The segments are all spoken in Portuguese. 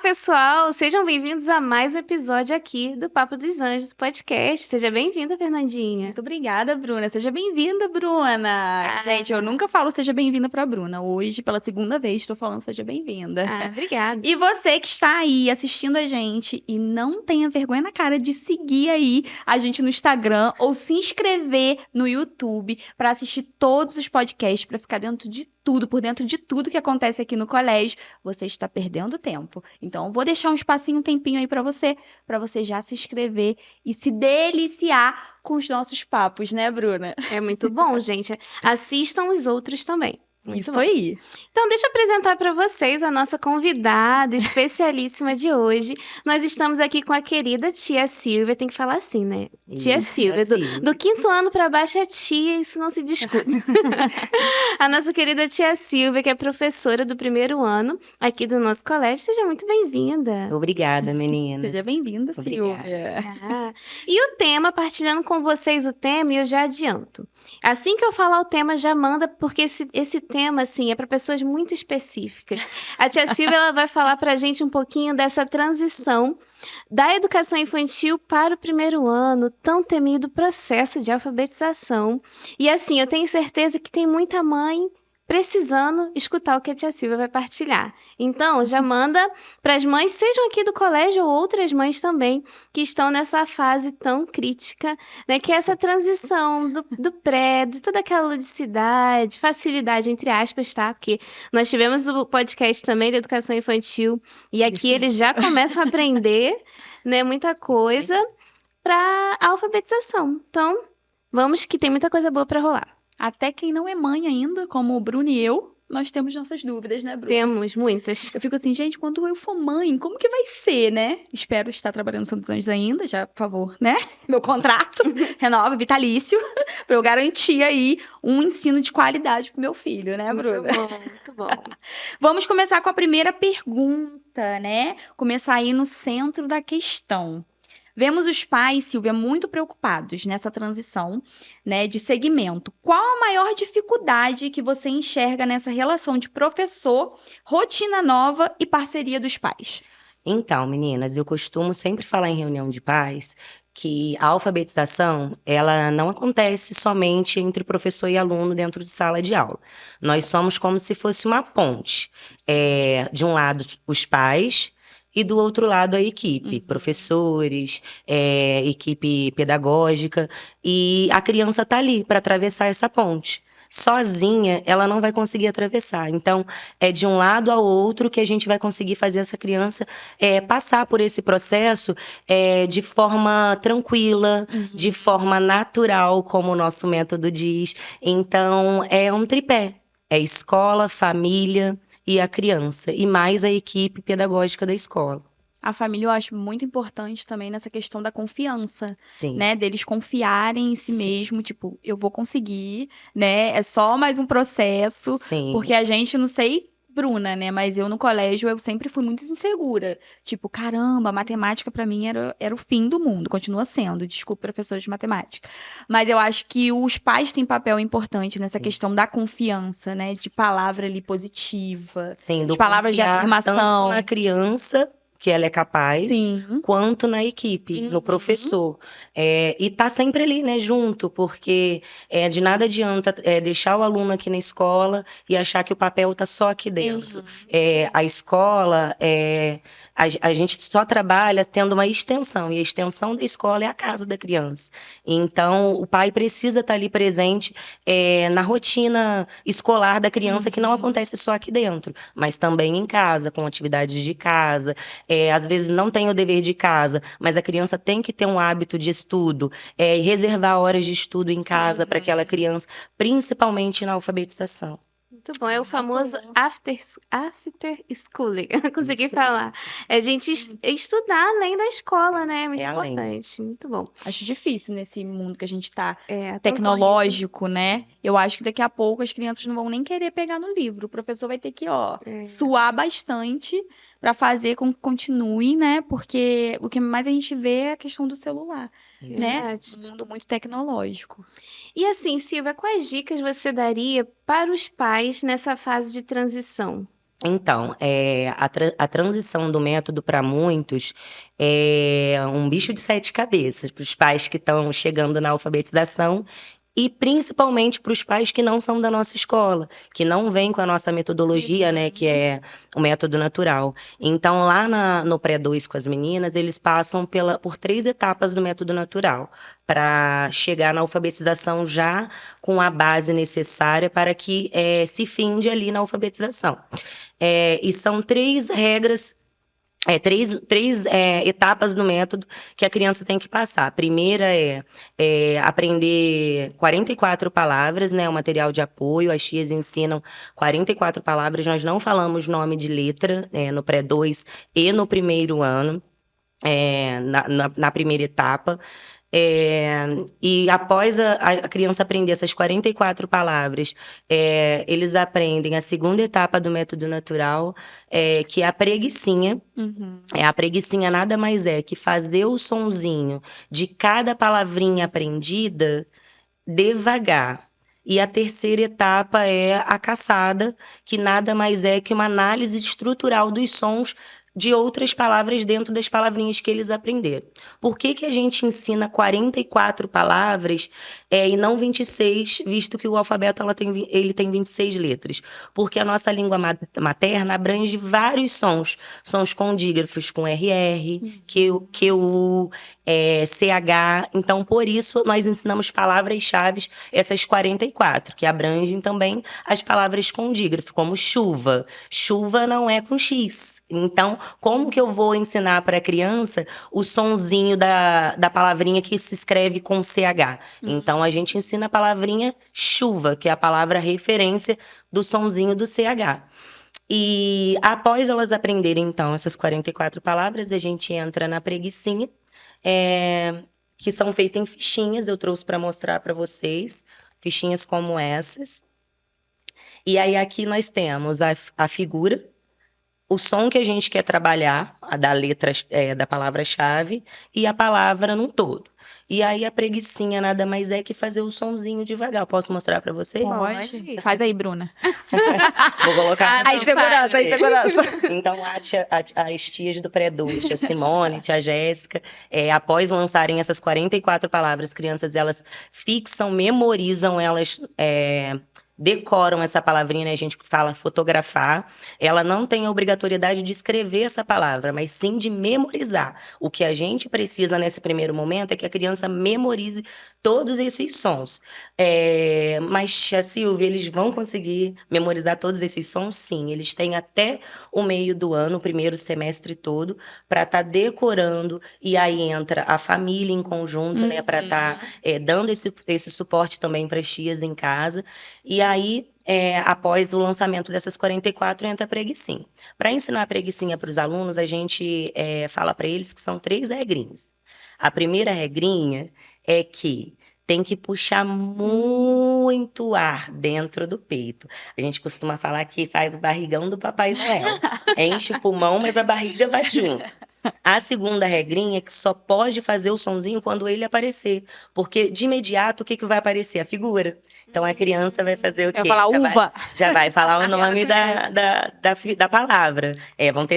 pessoal! Sejam bem-vindos a mais um episódio aqui do Papo dos Anjos podcast. Seja bem-vinda, Fernandinha. Muito obrigada, Bruna. Seja bem-vinda, Bruna. Gente, eu nunca falo seja bem-vinda pra Bruna. Hoje, pela segunda vez, estou falando seja bem-vinda. Obrigada. E você que está aí assistindo a gente e não tenha vergonha na cara de seguir aí a gente no Instagram ou se inscrever no YouTube para assistir todos os podcasts, para ficar dentro de tudo, por dentro de tudo que acontece aqui no colégio, você está perdendo tempo. Então, vou deixar um espacinho, um tempinho aí para você já se inscrever e se deliciar com os nossos papos, né, Bruna? É muito bom, gente. Assistam os outros também. Muito Isso bom. aí. Então, deixa eu apresentar para vocês a nossa convidada especialíssima de hoje. Nós estamos aqui com a querida tia Silvia, tem que falar assim, né? Tia Silvia. Do quinto ano para baixo é tia, isso não se discute. A nossa querida tia Silvia, que é professora do primeiro ano aqui do nosso colégio. Seja muito bem-vinda. Obrigada, meninas. Seja bem-vinda, Obrigada. Silvia. E o tema, partilhando com vocês o tema, e eu já adianto. Assim que eu falar o tema, já manda, porque esse tema, assim, é para pessoas muito específicas. A tia Silvia, ela vai falar para a gente um pouquinho dessa transição da educação infantil para o primeiro ano, tão temido processo de alfabetização. E assim, eu tenho certeza que tem muita mãe precisando escutar o que a tia Silvia vai partilhar. Então, já manda para as mães, sejam aqui do colégio ou outras mães também, que estão nessa fase tão crítica, né? Que é essa transição do pré, de toda aquela ludicidade, facilidade, entre aspas, tá? Porque nós tivemos o podcast também de educação infantil, e aqui eles já começam a aprender, né, muita coisa para a alfabetização. Então, vamos que tem muita coisa boa para rolar. Até quem não é mãe ainda, como o Bruno e eu, nós temos nossas dúvidas, né, Bruno? Temos muitas. Eu fico assim, gente, quando eu for mãe, como que vai ser, né? Espero estar trabalhando no Santos Anjos ainda, já, por favor, né? Meu contrato renova, vitalício, para eu garantir aí um ensino de qualidade pro meu filho, né, Bruno? Muito bom, muito bom. Vamos começar com a primeira pergunta, né? Começar aí no centro da questão. Vemos os pais, Silvia, muito preocupados nessa transição, né, de segmento. Qual a maior dificuldade que você enxerga nessa relação de professor, rotina nova e parceria dos pais? Então, meninas, eu costumo sempre falar em reunião de pais que a alfabetização, ela não acontece somente entre professor e aluno dentro de sala de aula. Nós somos como se fosse uma ponte. De um lado, os pais, e do outro lado a equipe, professores, equipe pedagógica, e a criança está ali para atravessar essa ponte. Sozinha, ela não vai conseguir atravessar. Então, é de um lado ao outro que a gente vai conseguir fazer essa criança passar por esse processo de forma tranquila, de forma natural, como o nosso método diz. Então, é um tripé. É escola, família e a criança, e mais a equipe pedagógica da escola. A família eu acho muito importante também nessa questão da confiança, Sim. né? Deles confiarem em si Sim. mesmo, tipo, eu vou conseguir, né? É só mais um processo, Sim. porque a gente, não sei, Bruna, né? Mas eu no colégio, eu sempre fui muito insegura. Tipo, caramba, matemática pra mim era o fim do mundo, continua sendo, desculpa, professor de matemática. Mas eu acho que os pais têm papel importante nessa Sim. questão da confiança, né? De palavra ali positiva, Sim, de palavras de confiar afirmação. tanto na criança, que ela é capaz, Sim. quanto na equipe, no professor. E tá sempre ali, né, junto, porque de nada adianta deixar o aluno aqui na escola e achar que o papel tá só aqui dentro. A escola, a gente só trabalha tendo uma extensão, e a extensão da escola é a casa da criança. Então, o pai precisa estar ali presente na rotina escolar da criança, que não acontece só aqui dentro, mas também em casa, com atividades de casa. Às vezes não tem o dever de casa, mas a criança tem que ter um hábito de estudo, e reservar horas de estudo em casa para aquela criança, principalmente na alfabetização. Muito bom, é o famoso after schooling, eu consegui falar. É a gente estudar além da escola, né? É muito importante, muito bom. Acho difícil nesse mundo que a gente tá tão tecnológico, né? Eu acho que daqui a pouco as crianças não vão nem querer pegar no livro. O professor vai ter que, suar bastante para fazer com que continue, né? Porque o que mais a gente vê é a questão do celular, né? Um mundo muito tecnológico. E assim, Silvia, quais dicas você daria para os pais nessa fase de transição? Então, a transição do método para muitos é um bicho de 7 cabeças para os pais que estão chegando na alfabetização e principalmente para os pais que não são da nossa escola, que não vêm com a nossa metodologia, né, que é o método natural. Então, lá no pré-2 com as meninas, eles passam por 3 etapas do método natural para chegar na alfabetização já com a base necessária para que se finde ali na alfabetização. E são 3 regras, três etapas do método que a criança tem que passar. A primeira é aprender 44 palavras, né? O material de apoio. As tias ensinam 44 palavras. Nós não falamos nome de letra no pré-2 e no primeiro ano, na primeira etapa. E após a criança aprender essas 44 palavras, eles aprendem a segunda etapa do método natural, que é a preguicinha. A preguicinha nada mais é que fazer o sonzinho de cada palavrinha aprendida devagar. E a terceira etapa é a caçada, que nada mais é que uma análise estrutural dos sons de outras palavras dentro das palavrinhas que eles aprenderam. Por que a gente ensina 44 palavras e não 26, visto que o alfabeto ele tem 26 letras? Porque a nossa língua materna abrange vários sons. Sons condígrafos com RR, QU, CH. Então, por isso, nós ensinamos palavras-chave, essas 44, que abrangem também as palavras condígrafo, como chuva. Chuva não é com X. Então, como que eu vou ensinar para a criança o sonzinho da palavrinha que se escreve com CH? Então, a gente ensina a palavrinha chuva, que é a palavra referência do sonzinho do CH. E após elas aprenderem, então, essas 44 palavras, a gente entra na preguicinha, que são feitas em fichinhas. Eu trouxe para mostrar para vocês, fichinhas como essas. E aí, aqui nós temos a figura, o som que a gente quer trabalhar, a da letra, da palavra-chave, e a palavra num todo. E aí a preguicinha nada mais é que fazer o sonzinho devagar. Posso mostrar para vocês? Pode. Faz aí, Bruna. Vou colocar. Aí, segurança. Então, as tias do pré-2, a Simone, a Jéssica, após lançarem essas 44 palavras, crianças, elas fixam, memorizam, elas decoram essa palavrinha, né? A gente fala fotografar. Ela não tem a obrigatoriedade de escrever essa palavra, mas sim de memorizar. O que a gente precisa nesse primeiro momento é que a criança memorize todos esses sons. Mas, a Silvia, eles vão conseguir memorizar todos esses sons? Sim. Eles têm até o meio do ano, o primeiro semestre todo, para estar decorando. E aí entra a família em conjunto, né? Para estar dando esse suporte também para as tias em casa. E aí, após o lançamento dessas 44, entra a preguicinha. Para ensinar a preguicinha para os alunos, a gente fala para eles que são 3 regrinhas. A primeira regrinha é que tem que puxar muito ar dentro do peito. A gente costuma falar que faz o barrigão do Papai Noel. Enche o pulmão, mas a barriga vai junto. A segunda regrinha é que só pode fazer o sonzinho quando ele aparecer. Porque, de imediato, o que vai aparecer? A figura. Então, a criança vai fazer o quê? Vai falar uva. Já vai falar o nome da palavra.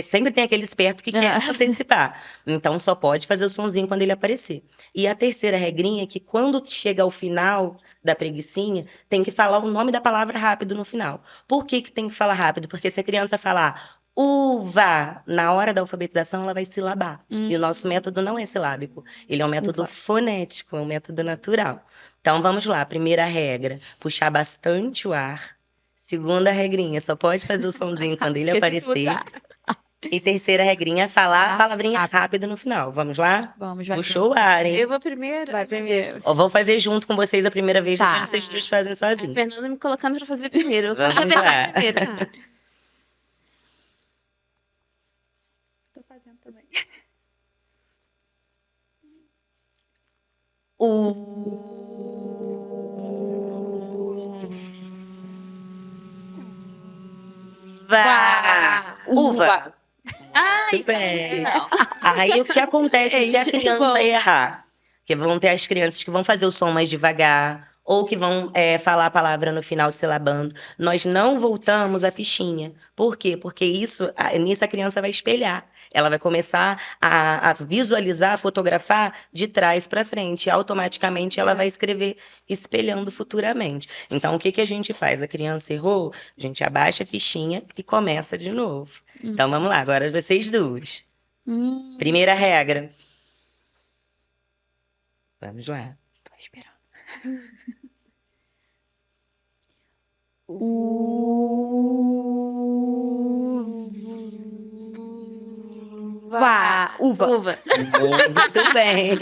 Sempre tem aquele esperto que quer antecipar. Então, só pode fazer o sonzinho quando ele aparecer. E a terceira regrinha é que, quando chega ao final da preguicinha, tem que falar o nome da palavra rápido no final. Por que tem que falar rápido? Porque se a criança falar uva, na hora da alfabetização, ela vai silabar. E o nosso método não é silábico. Ele é um método fonético, é um método natural. Então, vamos lá. Primeira regra, puxar bastante o ar. Segunda regrinha, só pode fazer o sonzinho quando ele aparecer. E terceira regrinha, falar a palavrinha rápido no final. Vamos lá? Vamos, vai. Puxou o ar, hein? Eu vou primeiro. Vai primeiro. Vou fazer junto com vocês a primeira vez, Tá. depois vocês dois fazem A sozinhos. Fernanda me colocando para fazer primeiro. Eu vou fazer a Vamos lá. Fernanda primeiro. Tá. Tô fazendo também. Uva. Ai, Muito bem. não. Aí o que acontece se a Gente, criança bom. errar? Que vão ter as crianças que vão fazer o som mais devagar, ou que vão falar a palavra no final silabando. Nós não voltamos a fichinha. Por quê? Porque nisso a criança vai espelhar. Ela vai começar a visualizar, a fotografar de trás para frente. E automaticamente ela vai escrever espelhando futuramente. Então, o que que a gente faz? A criança errou, a gente abaixa a fichinha e começa de novo. Então, vamos lá. Agora vocês duas. Primeira regra. Vamos lá. Tô esperando. Uva. Muito bem.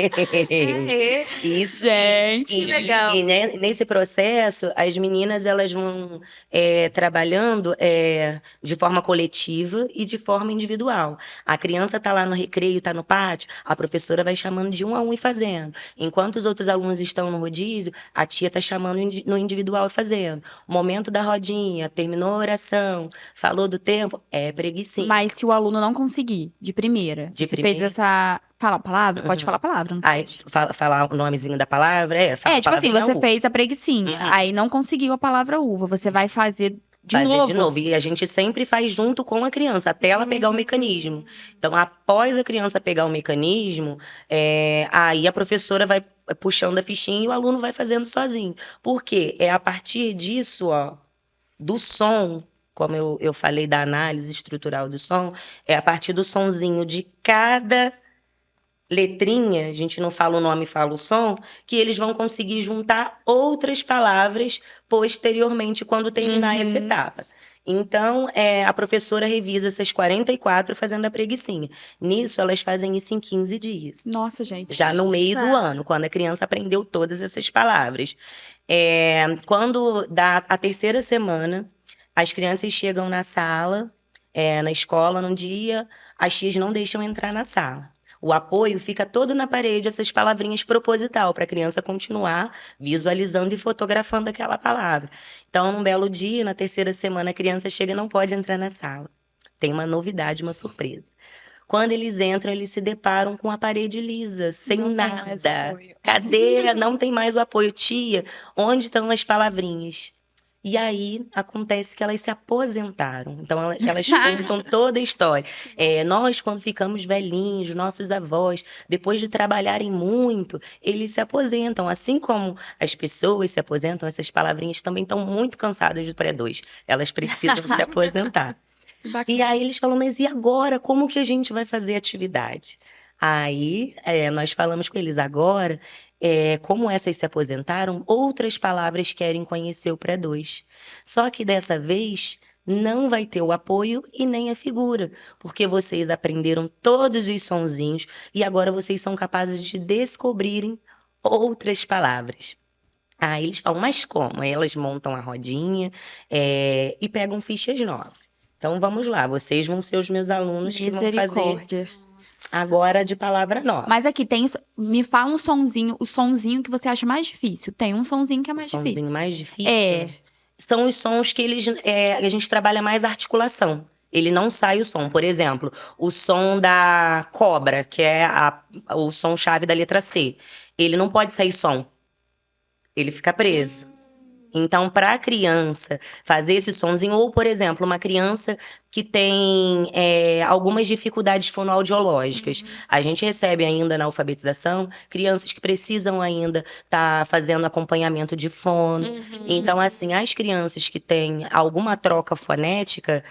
Aê, Isso. Gente. que legal. E nesse processo, as meninas elas vão trabalhando de forma coletiva e de forma individual. A criança está lá no recreio, está no pátio, a professora vai chamando de um a um e fazendo. Enquanto os outros alunos estão no rodízio, a tia está chamando no individual e fazendo. O momento da rodinha, terminou a oração, falou do tempo, é preguicinha. Mas se o aluno não conseguir, de primeira, De você primeira? fez essa... Fala a palavra? Pode Uhum. falar a palavra, não Aí, pode? falar o nomezinho da palavra? Fala a Tipo assim, palavrinha você U. fez a preguicinha, Uhum. aí não conseguiu a palavra uva, você vai fazer de Fazer novo. de novo. E a gente sempre faz junto com a criança, até ela pegar o mecanismo. Então, após a criança pegar o mecanismo, aí a professora vai puxando a fichinha e o aluno vai fazendo sozinho. Por quê? É a partir disso, ó, do som, como eu falei da análise estrutural do som, é a partir do sonzinho de cada letrinha, a gente não fala o nome, fala o som, que eles vão conseguir juntar outras palavras posteriormente quando terminar essa etapa. Então, a professora revisa essas 44 fazendo a preguicinha. Nisso, elas fazem isso em 15 dias. Nossa, gente. Já no meio do Tá. ano, quando a criança aprendeu todas essas palavras. Quando dá a terceira semana, as crianças chegam na sala, na escola, num dia, as tias não deixam entrar na sala. O apoio fica todo na parede, essas palavrinhas proposital, para a criança continuar visualizando e fotografando aquela palavra. Então, num belo dia, na terceira semana, a criança chega e não pode entrar na sala. Tem uma novidade, uma surpresa. Quando eles entram, eles se deparam com a parede lisa, sem Não tem mais nada. apoio. Cadê? Não tem mais o apoio. Tia, onde estão as palavrinhas? E aí acontece que elas se aposentaram. Então elas contam toda a história. Nós, quando ficamos velhinhos, nossos avós, depois de trabalharem muito, eles se aposentam. Assim como as pessoas se aposentam, essas palavrinhas também estão muito cansadas do pré-2. Elas precisam se aposentar. Que bacana. E aí eles falam, mas e agora? Como que a gente vai fazer atividade? Aí nós falamos com eles agora, como essas se aposentaram, outras palavras querem conhecer o pré-2. Só que dessa vez não vai ter o apoio e nem a figura, porque vocês aprenderam todos os sonzinhos e agora vocês são capazes de descobrirem outras palavras. Aí eles falam, mas como? Aí elas montam a rodinha e pegam fichas novas. Então vamos lá, vocês vão ser os meus alunos que vão fazer Misericórdia. agora de palavra nova. Mas aqui tem. Me fala um sonzinho, o sonzinho que você acha mais difícil. Tem um sonzinho que é mais O sonzinho difícil. mais difícil são os sons que a gente trabalha mais articulação. Ele não sai o som. Por exemplo, o som da cobra, que é o som-chave da letra C. Ele não pode sair som. Ele fica preso. Então, para a criança fazer esse sonzinho, ou, por exemplo, uma criança que tem algumas dificuldades fonoaudiológicas. A gente recebe ainda na alfabetização crianças que precisam ainda estar fazendo acompanhamento de fono. Então, assim, as crianças que têm alguma troca fonética,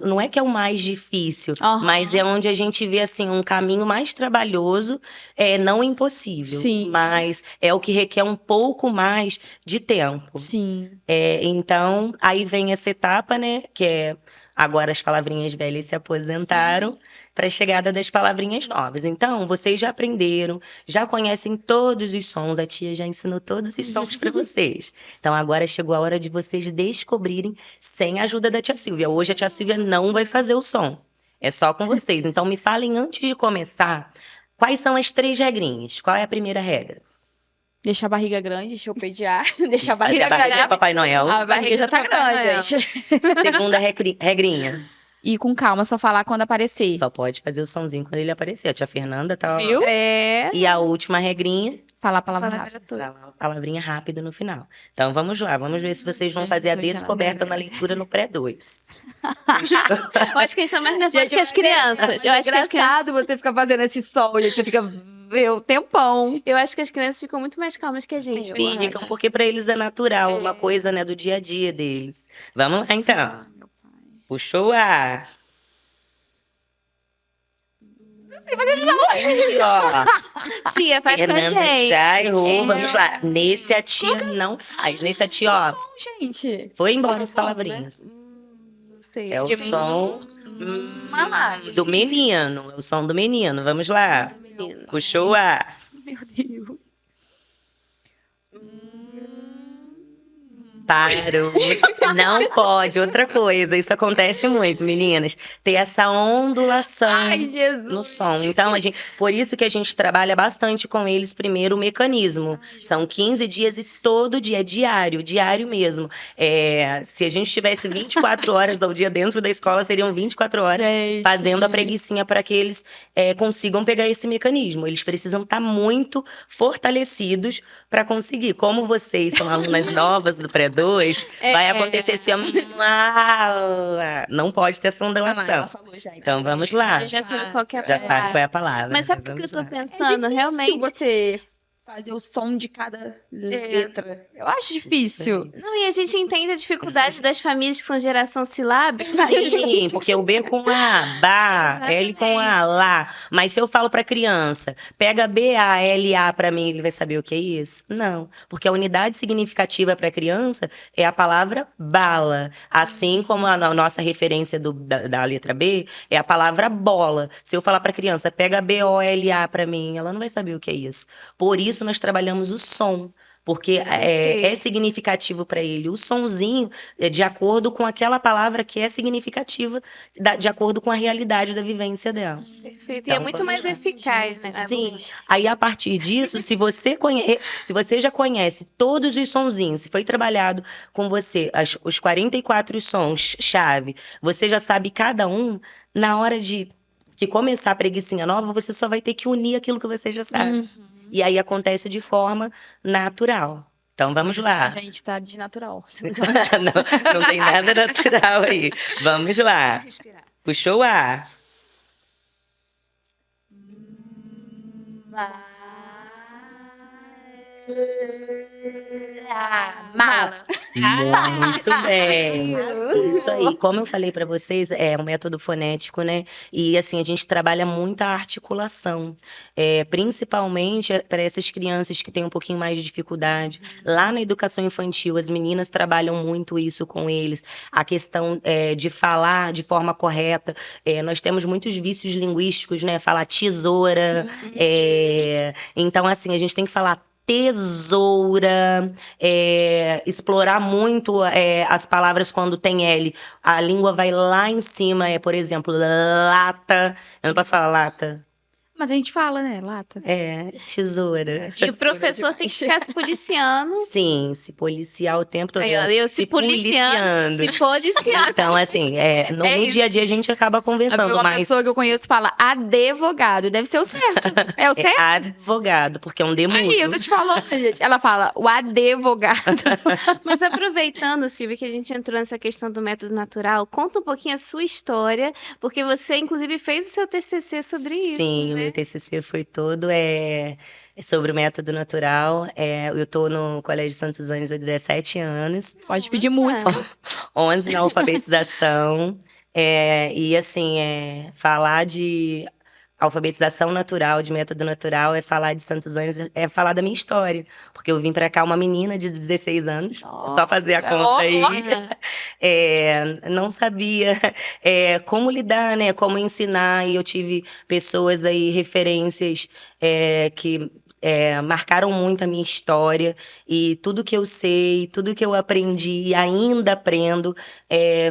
não é que é o mais difícil, mas é onde a gente vê assim, um caminho mais trabalhoso, não impossível, Sim. mas é o que requer um pouco mais de tempo. Sim. Então, aí vem essa etapa, né? Que é agora as palavrinhas velhas se aposentaram para a chegada das palavrinhas novas. Então, vocês já aprenderam, já conhecem todos os sons, a tia já ensinou todos os sons para vocês. Então, agora chegou a hora de vocês descobrirem sem a ajuda da tia Silvia. Hoje a tia Silvia não vai fazer o som, é só com vocês. Então, me falem antes de começar, quais são as 3 regrinhas? Qual é a primeira regra? Deixa a barriga grande, deixa eu pediar. Deixa a barriga A barriga de grande. Papai Noel. A barriga já tá grande, gente. Segunda regrinha. E com calma, só falar quando aparecer. Só pode fazer o sonzinho quando ele aparecer. A tia Fernanda tá... Viu? É. E a última regrinha, Falar a palavra Palavra rápida. toda. Falar uma palavrinha rápido no final. Então vamos lá, vamos ver se vocês vão fazer a Jesus, descoberta na leitura no pré-2. Eu acho que eles são mais nervosos Gente, que as crianças. Eu acho que as crianças. engraçado você ficar fazendo esse som, gente. Você fica o tempão. Eu acho que as crianças ficam muito mais calmas que a gente. Eu Ficam, acho. porque para eles é natural, uma coisa, né, do dia a dia deles. Vamos lá, então. Meu pai. Puxou o ar. Aí, ó. Tia, faz com a Fernanda gente. já errou. É. Vamos lá. Nesse a tia não faz. Nesse a tia, ó, Gente. foi embora as Som, né? palavrinhas. Não sei. É o De som Mamagem. do menino. É o som do menino. Vamos lá. menino. Puxou o ar. Meu Deus. Parou. Não pode. Outra coisa. Isso acontece muito, meninas. Ter essa ondulação Ai, Jesus. no som. Então, por isso que a gente trabalha bastante com eles primeiro o mecanismo. São 15 dias e todo dia, diário mesmo. Se a gente tivesse 24 horas ao dia dentro da escola, seriam 24 horas Gente. fazendo a preguicinha para que eles consigam pegar esse mecanismo. Eles precisam estar muito fortalecidos para conseguir. Como vocês são alunas novas do pré-2, vai acontecer assim, não pode ter essa Ah, não, ela ondulação. falou já. Então vamos lá. Já sabe qual que é a Já palavra. sabe qual é a palavra. Mas sabe o que eu Vamos tô lá. pensando? Realmente. você fazer o som de cada letra. Eu acho difícil. Não, e a gente entende a dificuldade das famílias que são geração silábica. Sim, porque o B com A, ba, L com A, lá. Mas se eu falo para criança, pega B-A-L-A para mim, ele vai saber o que é isso? Não, porque a unidade significativa para criança é a palavra bala. Assim como a nossa referência da letra B é a palavra bola. Se eu falar para criança, pega B-O-L-A para mim, ela não vai saber o que é isso. Por isso nós trabalhamos o som. Porque é significativo para ele. O sonzinho é de acordo com aquela palavra que é significativa, de acordo com a realidade da vivência dela. Perfeito. E é Então, muito vamos mais lá. eficaz, né? Sim. Aí, a partir disso, se você já conhece todos os sonzinhos, se foi trabalhado com você os 44 sons-chave, você já sabe cada um, na hora de começar a preguicinha nova, você só vai ter que unir aquilo que você já sabe. E aí acontece de forma natural. Então vamos lá. A gente tá de natural. não tem nada natural aí. Vamos lá. Respirar. Puxou o ar. Mala. Muito bem. Isso aí. Como eu falei para vocês, é um método fonético, né? E assim, a gente trabalha muito a articulação, principalmente para essas crianças que têm um pouquinho mais de dificuldade. Lá na educação infantil, as meninas trabalham muito isso com eles. A questão de falar de forma correta. Nós temos muitos vícios linguísticos, né? Falar tesoura. Então, assim, a gente tem que falar tesoura, explorar muito as palavras quando tem L. A língua vai lá em cima, por exemplo, lata. Eu não posso falar lata. Mas a gente fala, né? Lata. Tesoura. E o professor tem que ficar se policiando. Sim, se policiar o tempo todo. Aí, ó, eu se policiando. Se policiando. Então, assim, no dia a dia a gente acaba conversando, Uma mas pessoa que eu conheço fala advogado. Deve ser o certo. É o certo? advogado, porque é um demudo. Aí, eu tô te falando, gente. Ela fala o advogado. Mas aproveitando, Silvia, que a gente entrou nessa questão do método natural, conta um pouquinho a sua história, porque você, inclusive, fez o seu TCC sobre isso. Sim, o né? meu TCC foi todo sobre o método natural. Eu estou no Colégio Santos Anjos há 17 anos, Pode pedir Nossa. muito. 11 na alfabetização. E assim, falar de alfabetização natural, de método natural, falar de Santos Anjos, falar da minha história. Porque eu vim para cá uma menina de 16 anos, só fazer a conta aí. Não sabia como lidar, né? Como ensinar. E eu tive pessoas aí, referências que marcaram muito a minha história. E tudo que eu sei, tudo que eu aprendi e ainda aprendo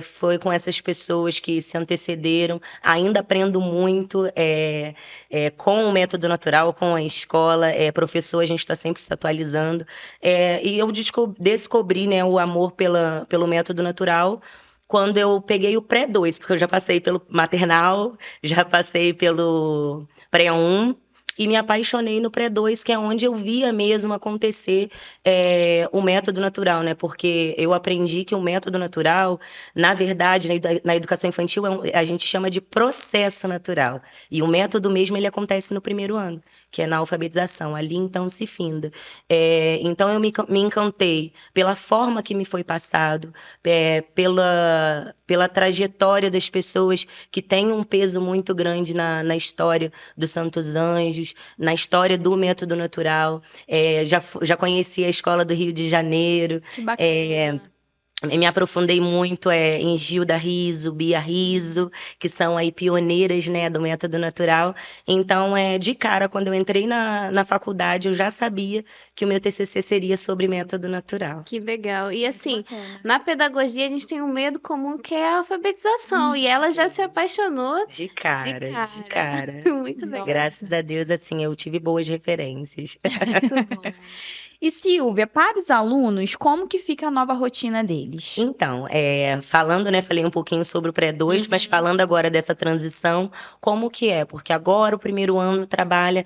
foi com essas pessoas que se antecederam. Ainda aprendo muito com o método natural, com a escola. Professor, a gente está sempre se atualizando. E eu descobri, né, o amor pelo método natural quando eu peguei o pré-2, porque eu já passei pelo maternal, já passei pelo pré-1, e me apaixonei no pré-2, que é onde eu via mesmo acontecer o método natural, né? Porque eu aprendi que o método natural, na verdade, na educação infantil, a gente chama de processo natural. E o método mesmo, ele acontece no primeiro ano, que é na alfabetização. Ali, então, se finda. Então, eu me encantei pela forma que me foi passado, pela trajetória das pessoas que têm um peso muito grande na história dos Santos Anjos, na história do método natural. Já conheci a Escola do Rio de Janeiro. Que bacana. Me aprofundei muito em Gilda Riso, Bia Riso, que são aí pioneiras, né, do método natural. Então, de cara, quando eu entrei na faculdade, eu já sabia que o meu TCC seria sobre método natural. Que legal. E assim, Bacana. na pedagogia a gente tem um medo comum que é a alfabetização. E ela já se apaixonou De cara, de cara. cara. Muito legal. Graças a Deus, assim, eu tive boas referências. Muito bom. E Silvia, para os alunos, como que fica a nova rotina deles? Então, falando, né, falei um pouquinho sobre o pré-2, mas falando agora dessa transição, como que é? Porque agora o primeiro ano trabalha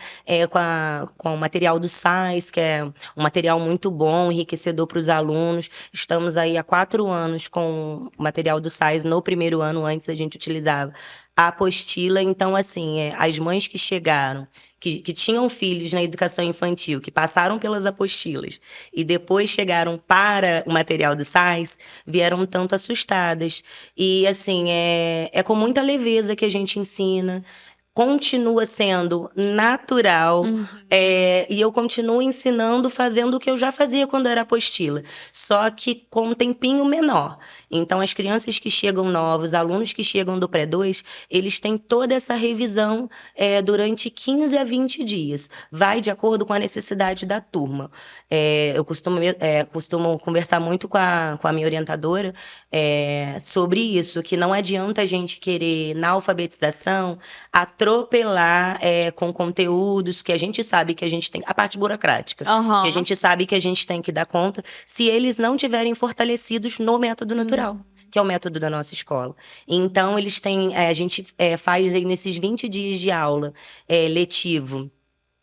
com o material do SAIS, que é um material muito bom, enriquecedor para os alunos. Estamos aí há 4 anos com o material do SAIS no primeiro ano, antes a gente utilizava a apostila. Então, assim, as mães que chegaram, que tinham filhos na educação infantil, que passaram pelas apostilas e depois chegaram para o material do SAIS, vieram um tanto assustadas. E, assim, é com muita leveza que a gente ensina, continua sendo natural, e eu continuo ensinando, fazendo o que eu já fazia quando era apostila, só que com um tempinho menor. Então, as crianças que chegam novos, alunos que chegam do pré-2, eles têm toda essa revisão durante 15 a 20 dias. Vai de acordo com a necessidade da turma. Eu costumo conversar muito com a minha orientadora sobre isso, que não adianta a gente querer, na alfabetização, atropelar com conteúdos que a gente sabe que a gente tem, a parte burocrática, que a gente sabe que a gente tem que dar conta, se eles não tiverem fortalecidos no método natural, que é o método da nossa escola. Então, eles têm, a gente faz aí nesses 20 dias de aula letivo,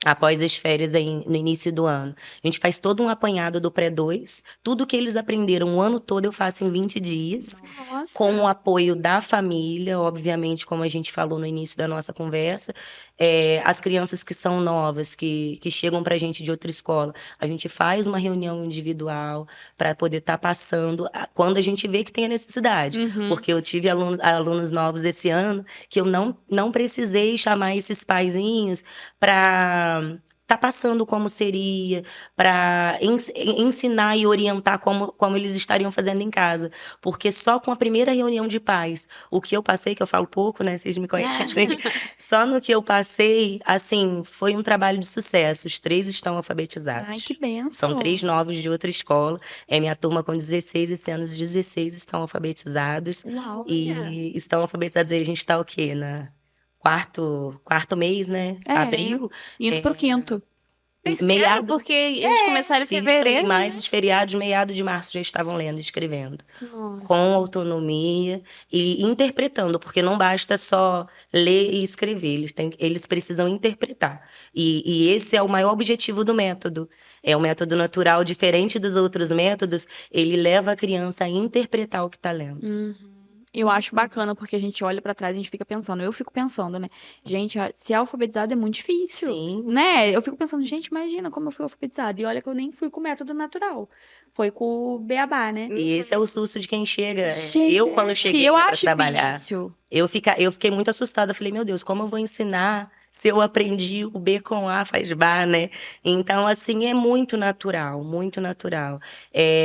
após as férias aí no início do ano. A gente faz todo um apanhado do pré-2. Tudo que eles aprenderam o ano todo eu faço em 20 dias. Nossa. Com o apoio da família, obviamente, como a gente falou no início da nossa conversa. As crianças que são novas, que chegam para a gente de outra escola, a gente faz uma reunião individual para poder estar passando quando a gente vê que tem a necessidade. Porque eu tive alunos novos esse ano que eu não precisei chamar esses paizinhos para tá passando como seria, para ensinar e orientar como eles estariam fazendo em casa. Porque só com a primeira reunião de pais, o que eu passei, que eu falo pouco, né? Vocês me conhecem. Só no que eu passei, assim, foi um trabalho de sucesso. Os 3 estão alfabetizados. Ai, que benção. São 3 novos de outra escola. Minha turma com 16, esse ano os 16 estão alfabetizados. Uau. E estão alfabetizados aí, a gente tá o quê? Quarto mês, né? Abril. Indo pro quinto. Terceiro, porque eles começaram em fevereiro. Isso, mais os feriados, meado de março, já estavam lendo e escrevendo. Nossa. Com autonomia e interpretando, porque não basta só ler e escrever, eles precisam interpretar. E esse é o maior objetivo do método. É o método natural, diferente dos outros métodos, ele leva a criança a interpretar o que está lendo. Eu acho bacana, porque a gente olha pra trás e a gente fica pensando. Eu fico pensando, né? Gente, ser alfabetizado é muito difícil. Sim. Né? Eu fico pensando, gente, imagina como eu fui alfabetizada. E olha que eu nem fui com o método natural. Foi com o beabá, né? E esse é o susto de quem chega. Gente, Eu, quando cheguei eu para acho trabalhar, difícil. eu fiquei muito assustada. Falei, meu Deus, como eu vou ensinar se eu aprendi o B com A faz bar, né? Então, assim, é muito natural, muito natural.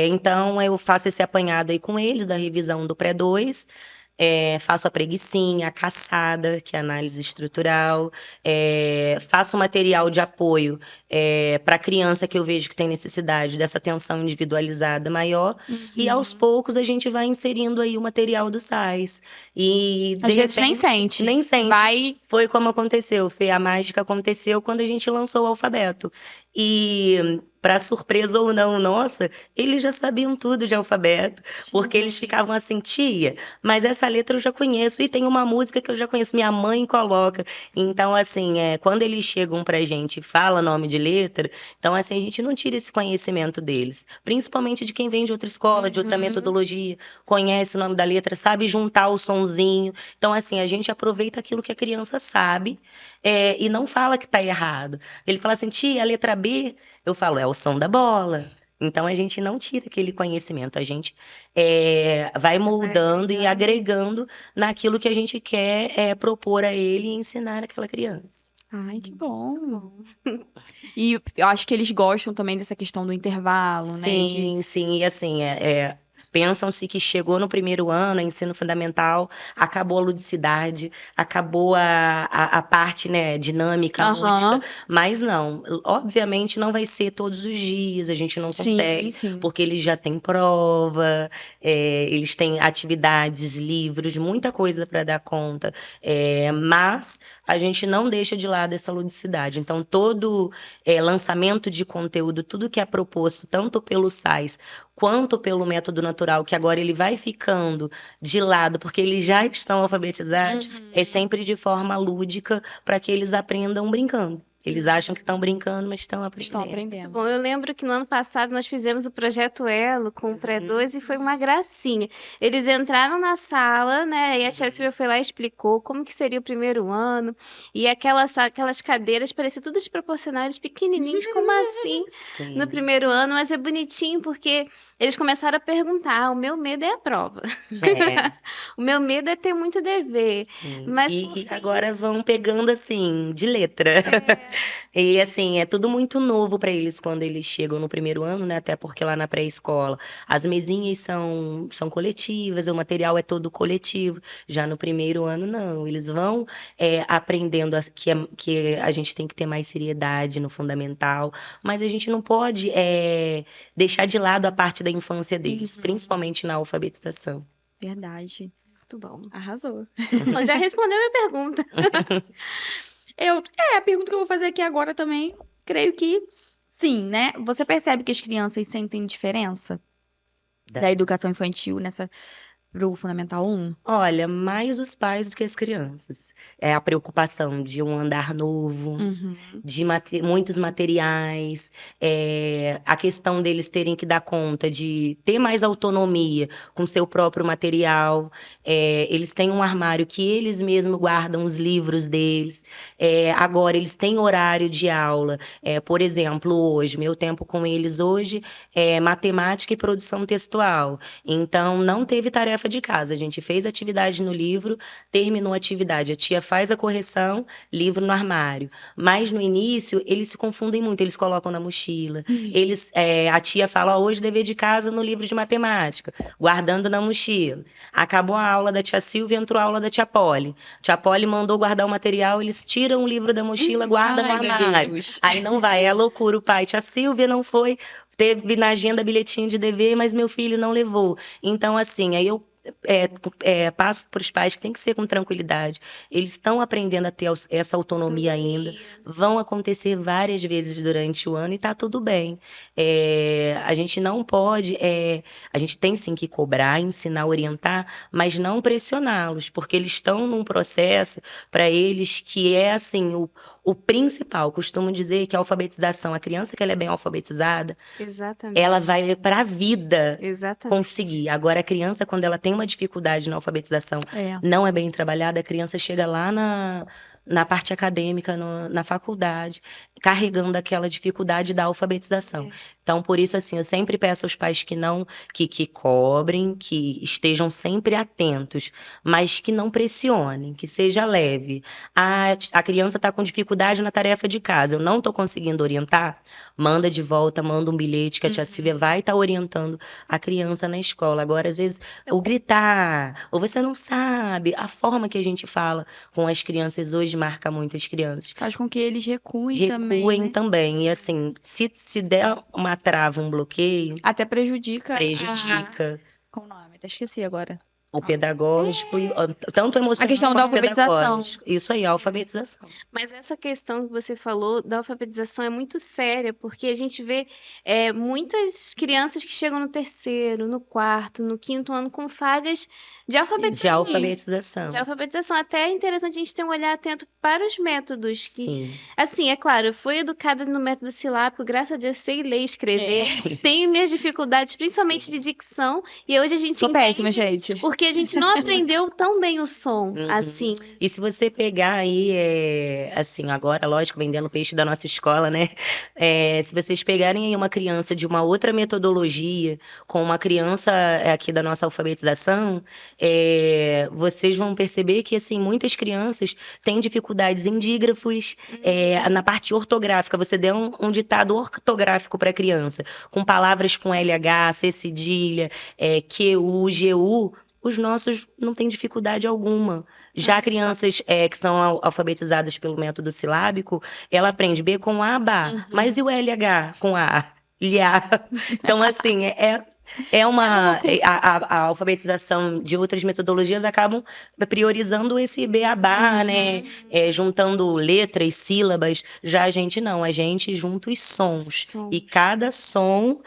Então, eu faço esse apanhado aí com eles, da revisão do pré-2. Faço a preguicinha, a caçada, que é a análise estrutural. Faço material de apoio para a criança que eu vejo que tem necessidade dessa atenção individualizada maior, e aos poucos a gente vai inserindo aí o material do SAIS. E Às de vezes nem repente, sente. nem sente. Vai. Foi como aconteceu, Fê, a mágica aconteceu quando a gente lançou o alfabeto. E, para surpresa ou não nossa, eles já sabiam tudo de alfabeto, porque eles ficavam assim, tia, mas essa letra eu já conheço, e tem uma música que eu já conheço, minha mãe coloca. Então, assim, quando eles chegam pra gente e falam nome de letra, então, assim, a gente não tira esse conhecimento deles, principalmente de quem vem de outra escola, de outra metodologia, conhece o nome da letra, sabe juntar o sonzinho. Então, assim, a gente aproveita aquilo que a criança sabe, e não fala que tá errado. Ele fala assim, tia, a letra B, eu falo, é o som da bola. Então, a gente não tira aquele conhecimento, a gente vai moldando e agregando naquilo que a gente quer propor a ele e ensinar aquela criança. Ai, que bom. E eu acho que eles gostam também dessa questão do intervalo, né? Sim, sim, e assim, pensam-se que chegou no primeiro ano, ensino fundamental, acabou a ludicidade, acabou a parte, né, dinâmica, lúdica, mas não, obviamente não vai ser todos os dias, a gente não consegue, Sim. porque eles já têm prova, eles têm atividades, livros, muita coisa para dar conta, mas a gente não deixa de lado essa ludicidade. Então, todo lançamento de conteúdo, tudo que é proposto, tanto pelo SAIS quanto pelo método natural, que agora ele vai ficando de lado, porque eles já estão alfabetizados, é sempre de forma lúdica, para que eles aprendam brincando. Eles acham que estão brincando, mas estão aprendendo. Muito bom. Eu lembro que no ano passado nós fizemos o projeto Elo com o Pré-2 e foi uma gracinha. Eles entraram na sala, né? E a tia Silvia foi lá e explicou como que seria o primeiro ano. E aquelas cadeiras pareciam tudo desproporcional, eles pequenininhos, como assim Sim. no primeiro ano? Mas é bonitinho porque eles começaram a perguntar: o meu medo é a prova. O meu medo é ter muito dever. Sim. Mas E agora vão pegando assim, de letra. E assim, é tudo muito novo para eles quando eles chegam no primeiro ano, né? Até porque lá na pré-escola as mesinhas são coletivas, o material é todo coletivo. Já no primeiro ano, não. Eles vão aprendendo que a gente tem que ter mais seriedade no fundamental, mas a gente não pode deixar de lado a parte da infância deles, principalmente na alfabetização. Verdade. muito bom. Arrasou. Bom, já respondeu a minha pergunta. A pergunta que eu vou fazer aqui agora também, creio que sim, né? Você percebe que as crianças sentem diferença da educação infantil pro Fundamental 1? Olha, mais os pais do que as crianças. É a preocupação de um andar novo, de muitos materiais, a questão deles terem que dar conta de ter mais autonomia com seu próprio material. Eles têm um armário que eles mesmos guardam os livros deles. Agora, eles têm horário de aula. Por exemplo, hoje, meu tempo com eles hoje é matemática e produção textual. Então, não teve tarefa de casa. A gente fez atividade no livro, terminou a atividade. A tia faz a correção, livro no armário. Mas no início, eles se confundem muito. Eles colocam na mochila. A tia fala, hoje dever de casa no livro de matemática, guardando na mochila. Acabou a aula da tia Silvia, entrou a aula da tia Polly. Tia Polly mandou guardar o material, eles tiram o livro da mochila, guardam no armário. Aí não vai, é loucura o pai. Tia Silvia não foi, teve na agenda bilhetinho de dever, mas meu filho não levou. Então, assim, aí eu passo para os pais que tem que ser com tranquilidade. Eles estão aprendendo a ter essa autonomia ainda. Vão acontecer várias vezes durante o ano e tá tudo bem. A gente não pode... a gente tem sim que cobrar, ensinar, orientar, mas não pressioná-los, porque eles estão num processo para eles que é assim... O principal, costumo dizer que a alfabetização, a criança que ela é bem alfabetizada, ela vai para a vida conseguir. Agora, a criança, quando ela tem uma dificuldade na alfabetização, não é bem trabalhada, a criança chega lá na parte acadêmica, na faculdade, carregando aquela dificuldade da alfabetização. Então, por isso, assim, eu sempre peço aos pais que cobrem, que estejam sempre atentos, mas que não pressionem, que seja leve. A criança está com dificuldade na tarefa de casa, eu não estou conseguindo orientar, manda de volta, manda um bilhete que a tia Silvia vai estar orientando a criança na escola. Agora, às vezes, ou gritar, ou você não sabe, a forma que a gente fala com as crianças hoje hoje marca muitas crianças. Faz com que eles recuem também, Recuem né? também. E assim, se der uma trava, um bloqueio, Até prejudica prejudica Qual o nome? Até esqueci agora. o pedagógico, tanto A emocional questão da quanto alfabetização. pedagógico. Isso aí, a alfabetização. Mas essa questão que você falou da alfabetização é muito séria, porque a gente vê muitas crianças que chegam no terceiro, no quarto, no quinto ano com falhas de De alfabetização. alfabetização. De alfabetização. Até é interessante a gente ter um olhar atento para os métodos. Que, Sim. assim, é claro, eu fui educada no método silábico, graças a Deus sei ler e escrever. Tenho minhas dificuldades, principalmente de dicção, e hoje a gente Sou péssima, entende gente. porque a gente não aprendeu tão bem o som, Uhum. assim. E se você pegar aí, assim, agora, lógico, vendendo peixe da nossa escola, né? Se vocês pegarem aí uma criança de uma outra metodologia, com uma criança aqui da nossa alfabetização, vocês vão perceber que, assim, muitas crianças têm dificuldades em dígrafos, na parte ortográfica. Você der um ditado ortográfico para a criança, com palavras com LH, C cedilha, QU, GU, os nossos não têm dificuldade alguma. Já crianças que são alfabetizadas pelo método silábico, ela aprende B com A, Bá. Mas e o LH com A? Lhá. Então, assim, a alfabetização de outras metodologias acabam priorizando esse beabá, né? Juntando letras, sílabas. Já a gente não, a gente junta os sons. E cada som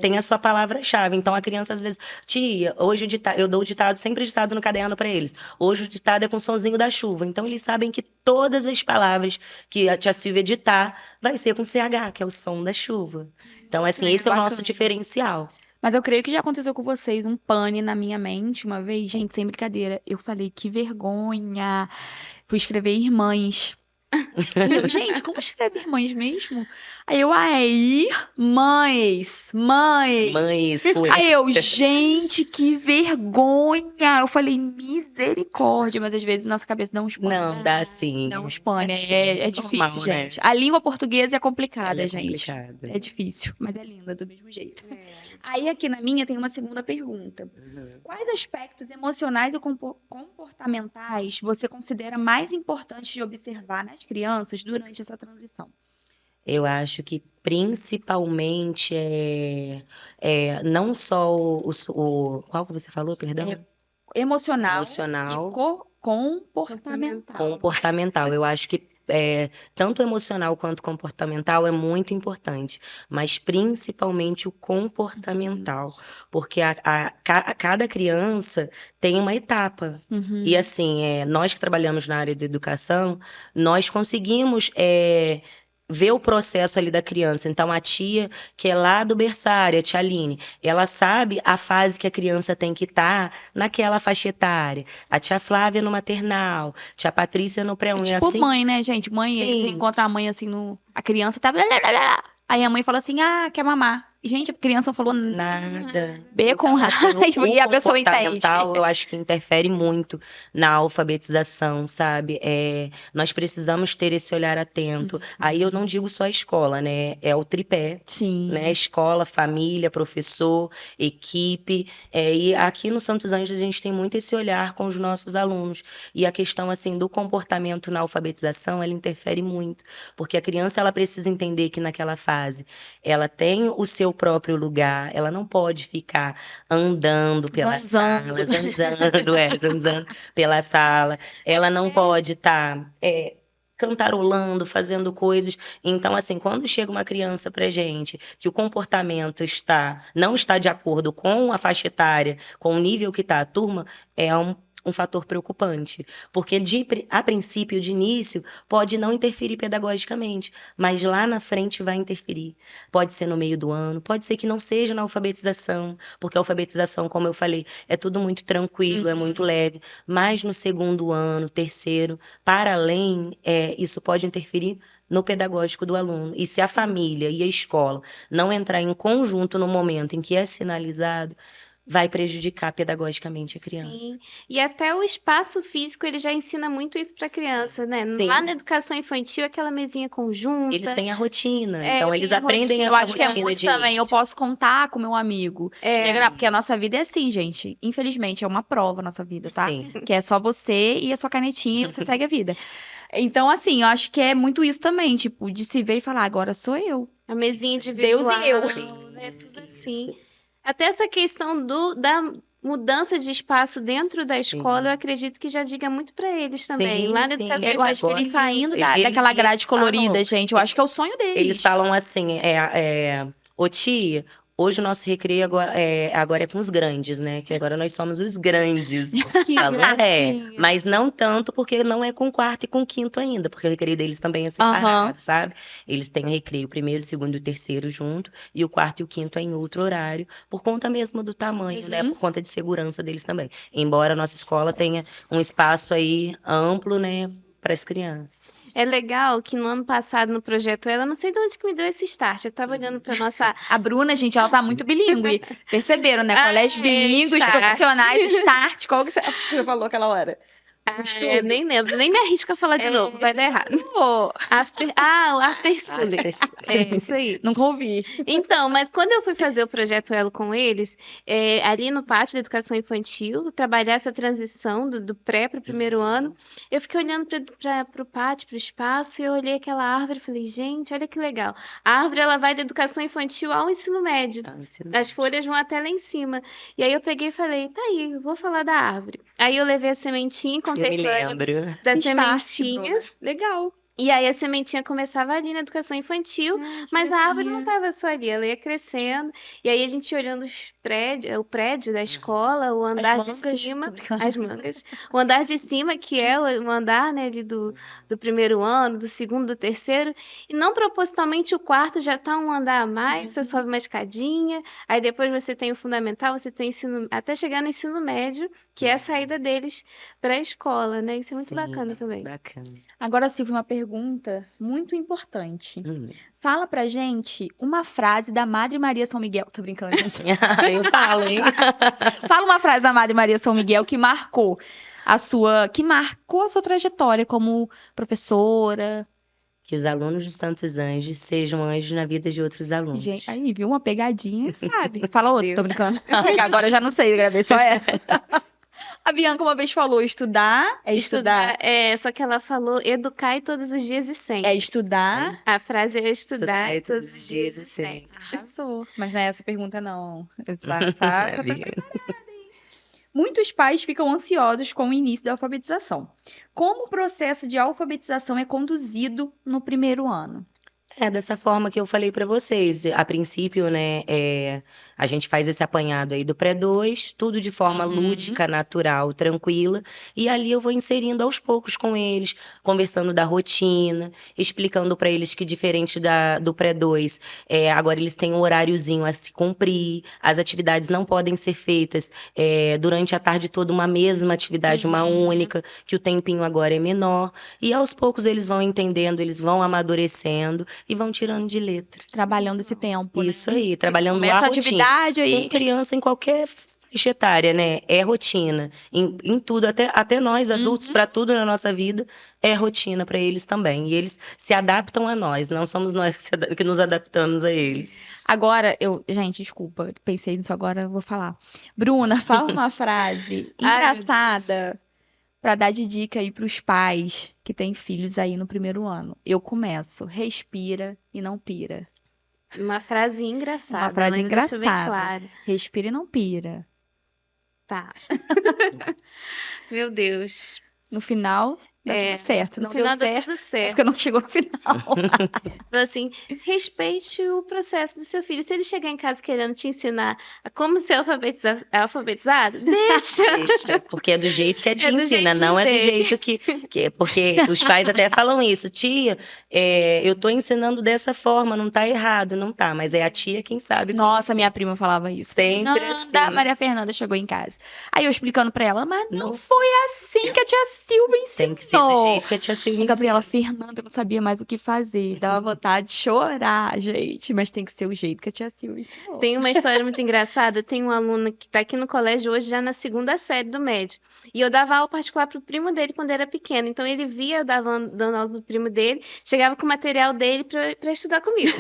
tem a sua palavra-chave. Então a criança às vezes, tia, hoje eu dou o ditado, sempre ditado no caderno para eles. Hoje o ditado é com o sonzinho da chuva. Então eles sabem que todas as palavras que a tia Silvia ditar vai ser com CH, que é o som da chuva. Então, assim, esse é o nosso diferencial. Mas eu creio que já aconteceu com vocês um pane na minha mente uma vez, gente, sem brincadeira. Eu falei, que vergonha. Fui escrever irmãs. E eu, gente, como escreve irmãs mesmo? Aí eu, mães. Mães, Aí eu, gente, que vergonha. Eu falei, misericórdia. Mas às vezes nossa cabeça dá uns pane. Não, dá sim. Dá uns pane. É difícil, normal, né? gente. A língua portuguesa é complicada, Ela é gente. complicada. É difícil, mas é linda do mesmo jeito. Aí aqui na minha tem uma segunda pergunta. Quais aspectos emocionais e comportamentais você considera mais importantes de observar nas crianças durante essa transição? Eu acho que principalmente não só qual que você falou, perdão? Emocional Emocional. e comportamental. Comportamental. Eu acho que tanto emocional quanto comportamental é muito importante, mas principalmente o comportamental, porque cada criança tem uma etapa. E assim, nós que trabalhamos na área de educação, nós conseguimos ver o processo ali da criança. Então, a tia, que é lá do berçário, a tia Aline, ela sabe a fase que a criança tem que estar naquela faixa etária. A tia Flávia no maternal, tia Patrícia no pré-1. Tipo assim, mãe, né, gente? Mãe, você encontra a mãe assim, a criança tá... Aí a mãe fala assim, quer mamar. Gente, a criança falou nada. B com A, e a pessoa entende. Eu acho que interfere muito na alfabetização, sabe? Nós precisamos ter esse olhar atento. Aí eu não digo só a escola, né? É o tripé. Sim. Né? Escola, família, professor, equipe. E aqui no Santos Anjos a gente tem muito esse olhar com os nossos alunos. E a questão assim do comportamento na alfabetização, ela interfere muito. Porque a criança ela precisa entender que naquela fase ela tem o seu próprio lugar, ela não pode ficar andando pela sala, zanzando pela sala, ela não pode estar cantarolando, fazendo coisas. Então, assim, quando chega uma criança pra gente que o comportamento não está de acordo com a faixa etária, com o nível que está a turma, é um fator preocupante, porque a princípio, de início, pode não interferir pedagogicamente, mas lá na frente vai interferir. Pode ser no meio do ano, pode ser que não seja na alfabetização, porque a alfabetização, como eu falei, é tudo muito tranquilo, é muito leve, mas no segundo ano, terceiro, para além, isso pode interferir no pedagógico do aluno. E se a família e a escola não entrar em conjunto no momento em que é sinalizado, vai prejudicar pedagogicamente a criança. Sim, e até o espaço físico, ele já ensina muito isso para criança, né? Sim. Lá na educação infantil, aquela mesinha conjunta. Eles têm a rotina, É, então tem eles a aprendem rotina. Eu essa acho que é rotina muito de também. Eu início. posso contar com meu amigo. É. Chega lá, porque a nossa vida é assim, gente. Infelizmente, é uma prova a nossa vida, tá? Sim. Que é só você e a sua canetinha e você segue a vida. Então, assim, eu acho que é muito isso também, tipo, de se ver e falar, agora sou eu. A mesinha Deus individual, e eu. né? Tudo Isso. assim. Até essa questão da mudança de espaço dentro da escola, eu acredito que já diga muito para eles também. Sim, Lá na sim. educação Eu acho que Agora, ele saindo ele- daquela eles grade colorida, falam- gente, eu acho que é o sonho deles. Eles falam assim, ô tia, hoje o nosso recreio agora é com os grandes, né? Que agora nós somos os grandes. Que Falam, gracinha. mas não tanto porque não é com quarto e com quinto ainda, porque o recreio deles também é separado, Aham. sabe? Eles têm o recreio primeiro, segundo e terceiro junto, e o quarto e o quinto é em outro horário, por conta mesmo do tamanho, né? Uhum. Por conta de segurança deles também. Embora a nossa escola tenha um espaço aí amplo, né, para as crianças. É legal que no ano passado, no Projeto Ela, não sei de onde que me deu esse start. Eu tava olhando para nossa. A Bruna, gente, ela tá muito bilíngue. Perceberam, né? Ah, Colégios bilíngues, start. profissionais, start. Qual que você falou aquela hora? Eu nem lembro, nem me arrisco a falar de novo, vai dar errado. Pô, O After School. É isso aí. nunca ouvi. Então, mas quando eu fui fazer o Projeto Elo com eles, ali no pátio da educação infantil, trabalhar essa transição do pré para o primeiro ano, eu fiquei olhando para o pátio, para o espaço, e eu olhei aquela árvore e falei, gente, olha que legal. A árvore, ela vai da educação infantil ao ensino médio. As folhas vão até lá em cima. E aí eu peguei e falei, tá aí, eu vou falar da árvore. Aí eu levei a sementinha, Eu me contei a história lembro. da Start, sementinha. Bruna. Legal. E aí a sementinha começava ali na educação infantil, mas a árvore não estava só ali, ela ia crescendo. E aí a gente olhando o prédio da escola, o andar de mangas. cima, Tô brincando. as mangas, o andar de cima, que é o andar, né, ali do primeiro ano, do segundo, do terceiro, e não propositalmente o quarto já está um andar a mais, você sobe uma escadinha, aí depois você tem o fundamental, você tem ensino, até chegar no ensino médio, que é a saída deles para a escola, né? Isso é muito Sim, bacana também. Bacana. Agora, Silvia, uma pergunta muito importante. Hum. Fala pra gente uma frase da Madre Maria São Miguel. Tô brincando, gente. Eu falo, hein? Fala uma frase da Madre Maria São Miguel que marcou a sua trajetória como professora. Que os alunos dos Santos Anjos sejam anjos na vida de outros alunos. Gente, aí, viu uma pegadinha, sabe? Fala outra, tô Deus. brincando. Agora eu já não sei, eu gravei só essa. A Bianca uma vez falou, estudar é estudar. Só que ela falou educar todos os dias e sempre. É estudar. A frase é estudar Estudar todos os dias e sempre. Arrasou. Mas não é essa pergunta, não. Tá. Muitos pais ficam ansiosos com o início da alfabetização. Como o processo de alfabetização é conduzido no primeiro ano? Dessa forma que eu falei para vocês. A princípio, né, a gente faz esse apanhado aí do pré-2, tudo de forma lúdica, natural, tranquila, e ali eu vou inserindo aos poucos com eles, conversando da rotina, explicando para eles que diferente do pré-2, agora eles têm um horáriozinho a se cumprir, as atividades não podem ser feitas durante a tarde toda uma mesma atividade, uma única, que o tempinho agora é menor, e aos poucos eles vão entendendo, eles vão amadurecendo, e vão tirando de letra. Trabalhando esse tempo, Isso aí, trabalhando Começa a a rotina. atividade aí. Com criança em qualquer faixa etária, né? É rotina. Em tudo, até nós adultos, para tudo na nossa vida, é rotina para eles também. E eles se adaptam a nós, não somos nós que nos adaptamos a eles. Agora, gente, desculpa, pensei nisso agora, eu vou falar. Bruna, fala uma frase Ai, meu engraçada para dar de dica aí pros pais que têm filhos aí no primeiro ano. Eu começo, respira e não pira. Uma frase engraçada. Uma frase né? Deixa bem engraçada. claro. Respira e não pira. Tá. Meu Deus. No final, dá tudo certo. No Não final deu dá certo, tudo é certo. porque não chegou no final. Falou assim, respeite o processo do seu filho. Se ele chegar em casa querendo te ensinar a como ser alfabetizado, deixa. Deixa, porque é do jeito que a tia É do ensina, jeitinho não é do dele. jeito que porque os pais até falam isso, tia, eu tô ensinando dessa forma, não tá errado, não tá, mas é a tia quem sabe. Nossa, minha prima falava isso. Sempre Não, assim. da Maria Fernanda chegou em casa. Aí eu explicando pra ela, mas não Não. foi assim que a tia Silvia ensinou. Tem que ser do jeito que a tia Silvia Gabriela, Fernanda não sabia mais o que fazer. Dava vontade de chorar, gente. Mas tem que ser o jeito que a tia Silvia ensinou. Tem uma história muito engraçada. Tem um aluno que tá aqui no colégio hoje, já na segunda série do médio. E eu dava aula particular pro primo dele quando era pequeno. Então ele via eu dando aula pro primo dele, chegava com o material dele pra estudar comigo.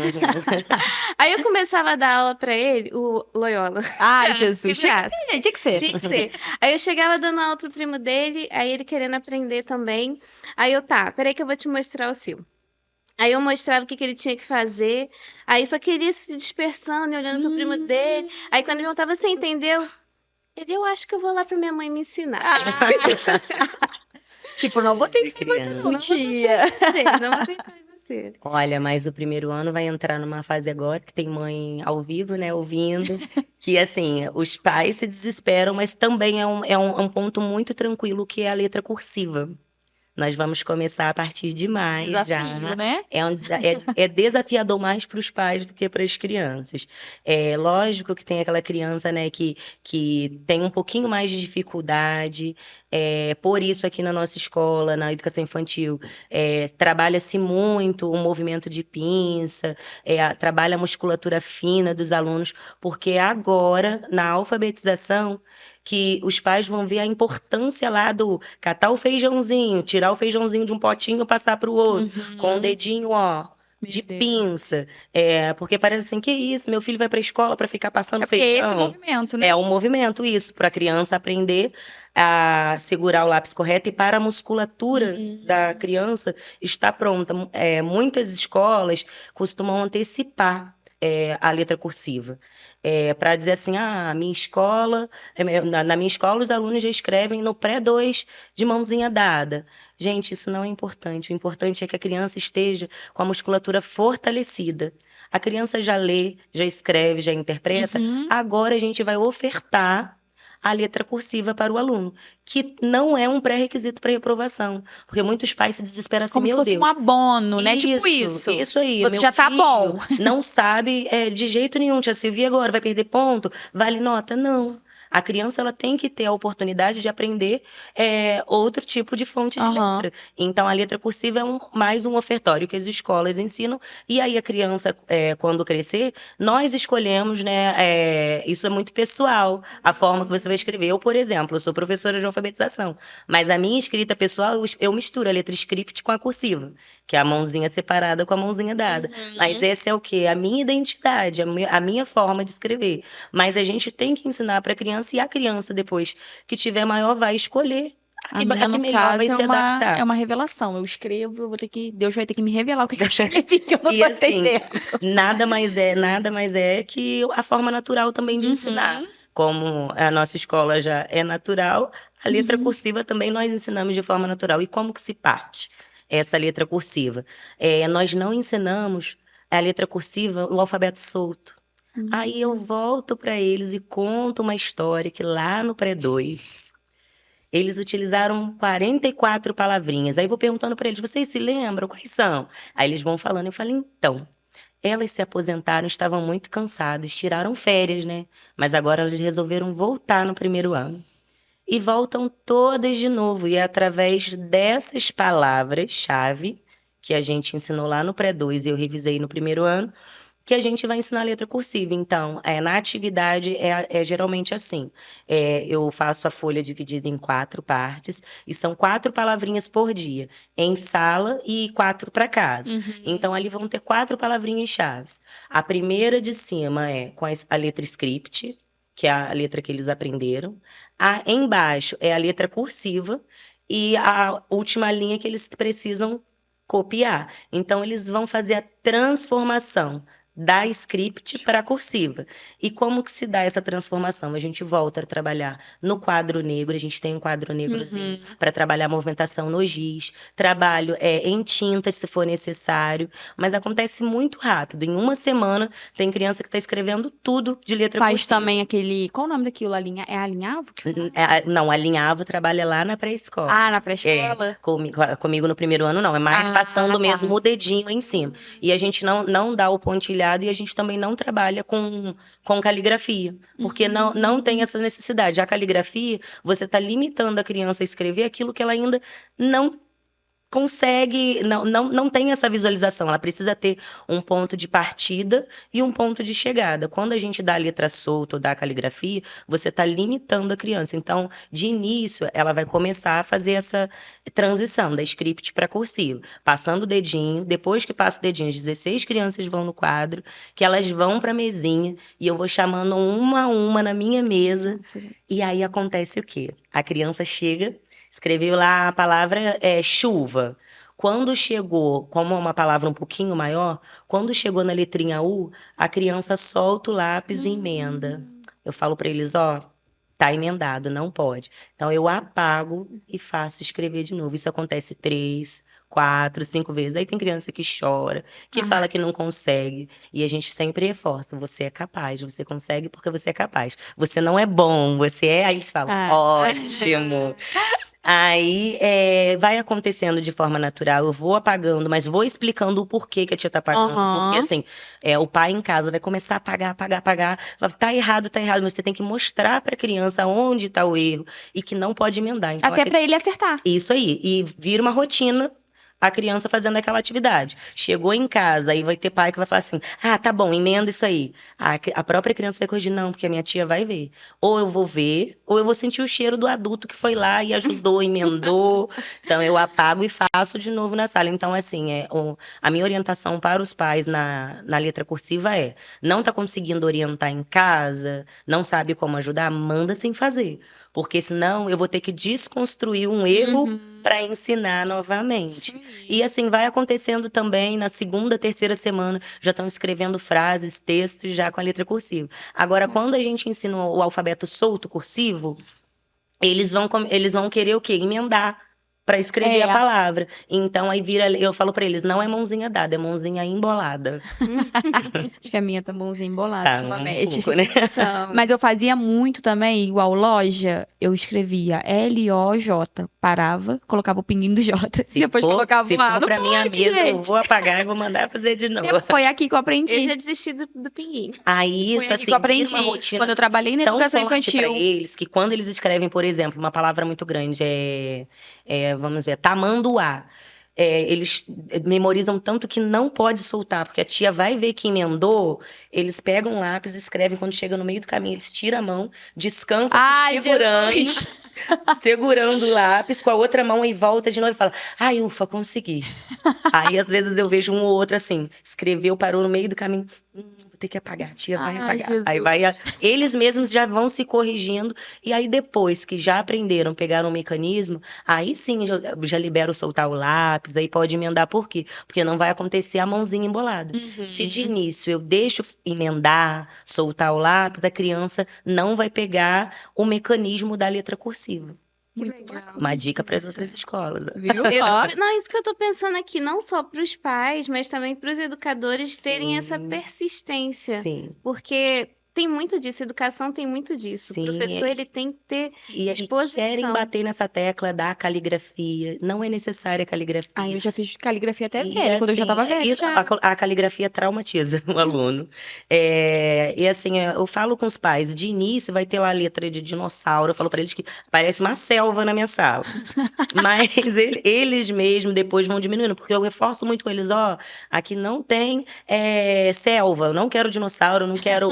Aí eu começava a dar aula pra ele, o Loyola. Ai, Jesus. Que graça. Tinha que ser. Tinha que ser. Aí eu chegava dando aula pro primo dele, aí ele querendo aprender também. Aí eu, tá, peraí que eu vou te mostrar o seu. Aí eu mostrava o que ele tinha que fazer. Aí só queria se dispersando e olhando pro primo dele. Aí quando ele perguntava, você entendeu? Ele, eu acho que eu vou lá pra minha mãe me ensinar. Tipo, não botei De fé muito criança. não, tia. Não vou tentar em você. Olha, mas o primeiro ano vai entrar numa fase agora que tem mãe ao vivo, né, ouvindo, que assim, os pais se desesperam, mas também é um ponto muito tranquilo que é a letra cursiva. Nós vamos começar a partir de maio já. Desafio, né? É desafiador mais para os pais do que para as crianças. É lógico que tem aquela criança, né, que tem um pouquinho mais de dificuldade. Por isso, aqui na nossa escola, na educação infantil, trabalha-se muito o movimento de pinça, trabalha a musculatura fina dos alunos, porque agora, na alfabetização, que os pais vão ver a importância lá do catar o feijãozinho, tirar o feijãozinho de um potinho e passar para o outro, com o dedinho, ó, Meu de Deus. pinça. Porque parece assim, que isso, meu filho vai para a escola para ficar passando É porque esse feijão. movimento, né? É um movimento isso, para a criança aprender a segurar o lápis correto e para a musculatura da criança estar pronta. Muitas escolas costumam antecipar a letra cursiva. Para dizer assim, a minha escola, na minha escola os alunos já escrevem no pré-2 de mãozinha dada. Gente, isso não é importante. O importante é que a criança esteja com a musculatura fortalecida. A criança já lê, já escreve, já interpreta. Agora a gente vai ofertar a letra cursiva para o aluno, que não é um pré-requisito para reprovação, porque muitos pais se desesperam assim, Como se meu fosse Deus. um abono, né? Tipo isso. Isso aí. Você meu já tá filho bom. Não sabe de jeito nenhum, tia Silvia, agora vai perder ponto? Vale nota? Não. A criança ela tem que ter a oportunidade de aprender outro tipo de fonte de letra. Então, a letra cursiva é mais um ofertório que as escolas ensinam. E aí, a criança, quando crescer, nós escolhemos, né? Isso é muito pessoal, a forma que você vai escrever. Eu, por exemplo, eu sou professora de alfabetização, mas a minha escrita pessoal, eu misturo a letra script com a cursiva, que é a mãozinha separada com a mãozinha dada. Mas esse é o quê? A minha identidade, a minha forma de escrever. Mas a gente tem que ensinar para a criança, e a criança, depois que tiver maior, vai escolher a minha, que no melhor caso, vai se adaptar. É uma revelação. Eu escrevo, Deus vai ter que me revelar o que eu escrevi, que eu não E tô assim, entendendo. nada mais é que a forma natural também de ensinar. Como a nossa escola já é natural, a letra cursiva também nós ensinamos de forma natural. E como que se parte essa letra cursiva? Nós não ensinamos a letra cursiva, o alfabeto solto. Aí eu volto para eles e conto uma história que lá no pré-2 eles utilizaram 44 palavrinhas. Aí eu vou perguntando para eles, vocês se lembram? Quais são? Aí eles vão falando. Eu falo, então, elas se aposentaram, estavam muito cansadas, tiraram férias, né? Mas agora elas resolveram voltar no primeiro ano. E voltam todas de novo. E é através dessas palavras-chave que a gente ensinou lá no pré-2 e eu revisei no primeiro ano, que a gente vai ensinar a letra cursiva. Então, na atividade é geralmente assim. Eu faço a folha dividida em 4 partes, e são 4 palavrinhas por dia, em sala e 4 para casa. Então, ali vão ter 4 palavrinhas-chave. A primeira de cima é com a letra script, que é a letra que eles aprenderam. Embaixo é a letra cursiva, e a última linha que eles precisam copiar. Então, eles vão fazer a transformação da script para a cursiva. E como que se dá essa transformação? A gente volta a trabalhar no quadro negro, a gente tem um quadro negrozinho para trabalhar a movimentação no giz, trabalho em tintas se for necessário, mas acontece muito rápido. Em uma semana tem criança que está escrevendo tudo de letra Faz cursiva. também aquele... Qual o nome daquilo? É alinhavo? Não, alinhavo trabalha lá na pré-escola. Na pré-escola? Comigo no primeiro ano não, é mais passando mesmo o dedinho em cima. E a gente não dá o pontilhado e a gente também não trabalha com caligrafia, porque não tem essa necessidade. A caligrafia, você está limitando a criança a escrever aquilo que ela ainda não consegue, não tem essa visualização. Ela precisa ter um ponto de partida e um ponto de chegada. Quando a gente dá a letra solta ou dá a caligrafia, você está limitando a criança. Então, de início, ela vai começar a fazer essa transição da script para cursivo, passando o dedinho. Depois que passa o dedinho, as 16 crianças vão no quadro, que elas vão para a mesinha e eu vou chamando uma a uma na minha mesa. Nossa, gente. E aí acontece o quê? A criança chega, escreveu lá a palavra chuva. Quando chegou, como é uma palavra um pouquinho maior, quando chegou na letrinha U, a criança solta o lápis e emenda. Eu falo para eles, ó, tá emendado, não pode. Então eu apago e faço escrever de novo. Isso acontece 3, 4, 5 vezes. Aí tem criança que chora, que fala que não consegue. E a gente sempre reforça, você é capaz, você consegue porque você é capaz. Você não é bom, você é... Aí eles falam, ótimo. Aí vai acontecendo de forma natural, eu vou apagando, mas vou explicando o porquê que a tia tá apagando. Porque assim, o pai em casa vai começar a apagar. Tá errado, mas você tem que mostrar pra criança onde tá o erro e que não pode emendar. Então, Até pra ele acertar. isso aí, e vira uma rotina a criança fazendo aquela atividade. Chegou em casa, aí vai ter pai que vai falar assim, tá bom, emenda isso aí. A própria criança vai corrigir, não, porque a minha tia vai ver. Ou eu vou ver, ou eu vou sentir o cheiro do adulto que foi lá e ajudou, emendou. Então, eu apago e faço de novo na sala. Então, assim, a minha orientação para os pais na letra cursiva não tá conseguindo orientar em casa, não sabe como ajudar, manda sem fazer. Porque senão eu vou ter que desconstruir um erro para ensinar novamente. E assim vai acontecendo também na segunda, terceira semana, já estão escrevendo frases, textos já com a letra cursiva. Agora, quando a gente ensina o alfabeto solto cursivo, eles vão querer o quê? Emendar para escrever a palavra. Então aí eu falo para eles, não é mãozinha dada, é mãozinha embolada. Acho que a minha tá mãozinha embolada, Tá, ultimamente. pouco, né? Mas eu fazia muito também, igual loja, eu escrevia L-O-J, parava, colocava o pinguinho do J, depois colocava se o A. for pra minha mesa, eu vou apagar e vou mandar fazer de novo. Foi aqui que eu aprendi. Eu já desisti do pinguim. Aí, Foi isso aqui assim, que eu aprendi. vira uma rotina Quando eu trabalhei na tão educação forte pra infantil. eles, que quando eles escrevem, por exemplo, uma palavra muito grande, vamos ver, tamanduá. Eles memorizam tanto que não pode soltar, porque a tia vai ver que emendou, eles pegam um lápis, escrevem, quando chega no meio do caminho, eles tiram a mão, descansam, segurando o lápis, com a outra mão e volta de novo e fala, ai, ufa, consegui. Aí, às vezes, eu vejo um ou outro assim, escreveu, parou no meio do caminho, vou ter que apagar, a tia vai apagar. Jesus. Aí eles mesmos já vão se corrigindo, e aí depois que já aprenderam, pegaram o mecanismo, aí sim já libero soltar o lápis, aí pode emendar, por quê? Porque não vai acontecer a mãozinha embolada. Se de início eu deixo emendar, soltar o lápis, a criança não vai pegar o mecanismo da letra cursiva. Muito legal. Uma dica para as outras escolas. Viu? Não, isso que eu tô pensando aqui, não só para os pais, mas também para os educadores terem essa persistência. Sim. Porque tem muito disso, educação tem muito disso. Sim, O professor, ele tem que ter E disposição. querem bater nessa tecla da caligrafia. Não é necessária a caligrafia. Aí eu já fiz caligrafia até E, velha, quando eu já tava velha. Isso, a caligrafia traumatiza o aluno. E assim, eu falo com os pais, de início vai ter lá a letra de dinossauro, eu falo para eles que parece uma selva na minha sala. Mas eles mesmos depois vão diminuindo, porque eu reforço muito com eles, aqui não tem selva, eu não quero dinossauro, eu não quero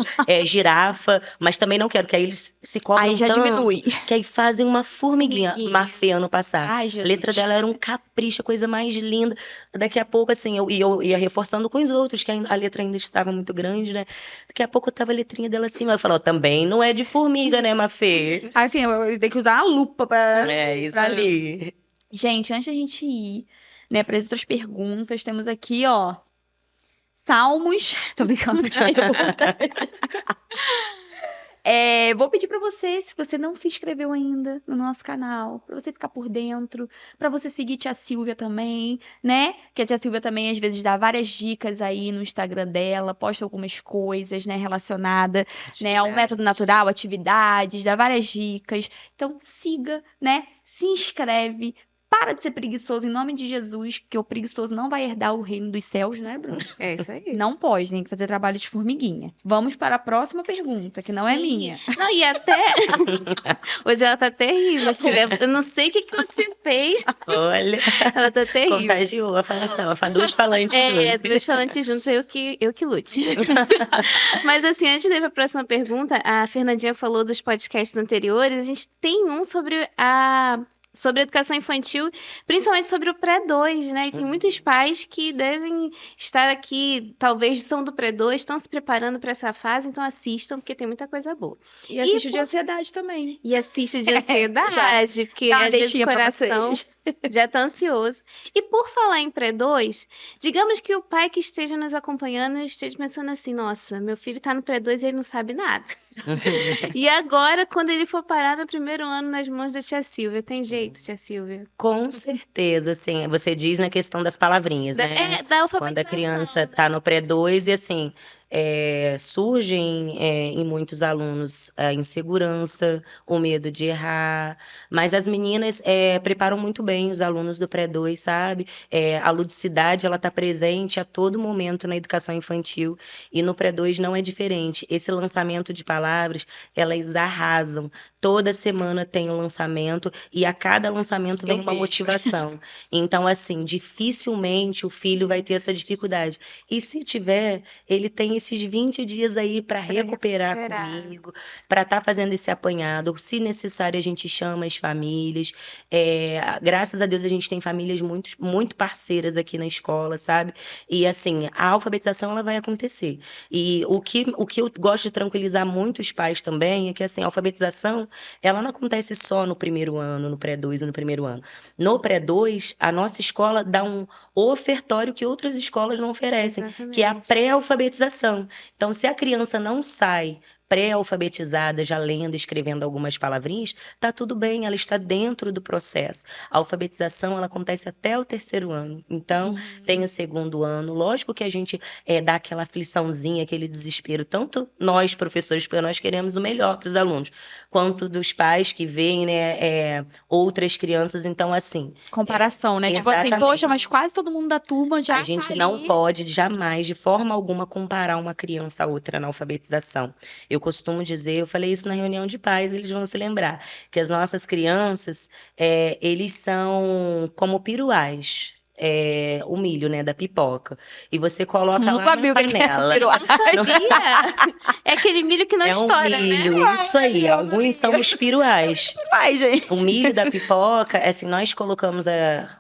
girafa, mas também não quero, que aí eles se cobram Aí já tanto, diminui. que aí fazem uma formiguinha. Mafê ano passado. Ai, A Jesus. letra dela era um capricho, a coisa mais linda. Daqui a pouco, assim, eu ia reforçando com os outros, que a letra ainda estava muito grande, né? Daqui a pouco eu tava a letrinha dela assim, eu falo, também não é de formiga, né, Mafê? Assim, eu tenho que usar a lupa pra... Isso pra ali. Gente, antes da gente ir, né, para as outras perguntas, temos aqui, Salmos. Tô brincando. Vou pedir para você, se você não se inscreveu ainda no nosso canal, para você ficar por dentro, para você seguir tia Silvia também, né? Que a tia Silvia também às vezes dá várias dicas aí no Instagram dela, posta algumas coisas, né, relacionada, né, ao método natural, atividades, dá várias dicas. Então siga, né? Se inscreve, Para de ser preguiçoso em nome de Jesus, que o preguiçoso não vai herdar o reino dos céus, né, Bruno? É isso aí. Não pode, tem que fazer trabalho de formiguinha. Vamos para a próxima pergunta, que não é Sim. minha. Não, e até. Hoje ela tá terrível. Eu não sei o que você fez. Olha, Ela tá terrível. contagiou a falação. Duas falantes juntas. Dois falantes juntos, eu que lute. Mas assim, antes de ir para a próxima pergunta, a Fernandinha falou dos podcasts anteriores. A gente tem um sobre a educação infantil, principalmente sobre o pré-2, né? E tem muitos pais que devem estar aqui, talvez são do pré-2, estão se preparando para essa fase, então assistam, porque tem muita coisa boa. E assiste de ansiedade também. E assiste de ansiedade, porque Dá uma às vezes o deixinha pra coração vocês. já tá ansioso. E por falar em pré-2, digamos que o pai que esteja nos acompanhando esteja pensando assim, nossa, meu filho tá no pré-2 e ele não sabe nada. E agora, quando ele for parar no primeiro ano nas mãos da tia Silvia, tem jeito, tia Silvia? Com certeza, assim, você diz na questão das palavrinhas, né? Da alfabetização, Quando a criança né? está no pré-2 e assim, surgem em muitos alunos a insegurança, o medo de errar, mas as meninas preparam muito bem os alunos do pré-2, sabe? A ludicidade, ela está presente a todo momento na educação infantil e no pré-2 não é diferente. Esse lançamento de palavras, elas arrasam. Toda semana tem um lançamento e a cada lançamento vem uma motivação. Então, assim, dificilmente o filho vai ter essa dificuldade. E se tiver, ele tem esses 20 dias aí para recuperar comigo, para estar fazendo esse apanhado. Se necessário, a gente chama as famílias. Graças a Deus, a gente tem famílias muito, muito parceiras aqui na escola, sabe? E, assim, a alfabetização, ela vai acontecer. E o que eu gosto de tranquilizar muito os pais também é que, assim, a alfabetização, ela não acontece só no primeiro ano, no pré-2 e no primeiro ano. No pré-2, a nossa escola dá um ofertório que outras escolas não oferecem, que é a pré-alfabetização. Então, se a criança não sai pré-alfabetizada, já lendo e escrevendo algumas palavrinhas, tá tudo bem, ela está dentro do processo. A alfabetização, ela acontece até o terceiro ano. Então, tem o segundo ano. Lógico que a gente dá aquela afliçãozinha, aquele desespero, tanto nós, professores, porque nós queremos o melhor para os alunos, quanto dos pais que veem, né, outras crianças. Então, assim... Comparação, né? Tipo assim, poxa, mas quase todo mundo da turma já A gente tá não ali. pode jamais, de forma alguma, comparar uma criança a outra na alfabetização. Eu costumo dizer, eu falei isso na reunião de pais, eles vão se lembrar, que as nossas crianças, eles são como piruás. O milho, né, da pipoca. E você coloca Não lá sabia na o que que era panela. piruá. Não sabia? É aquele milho que não estoura, milho, né? isso aí. Alguns são os piruás. Vai, gente. O milho da pipoca, assim, nós colocamos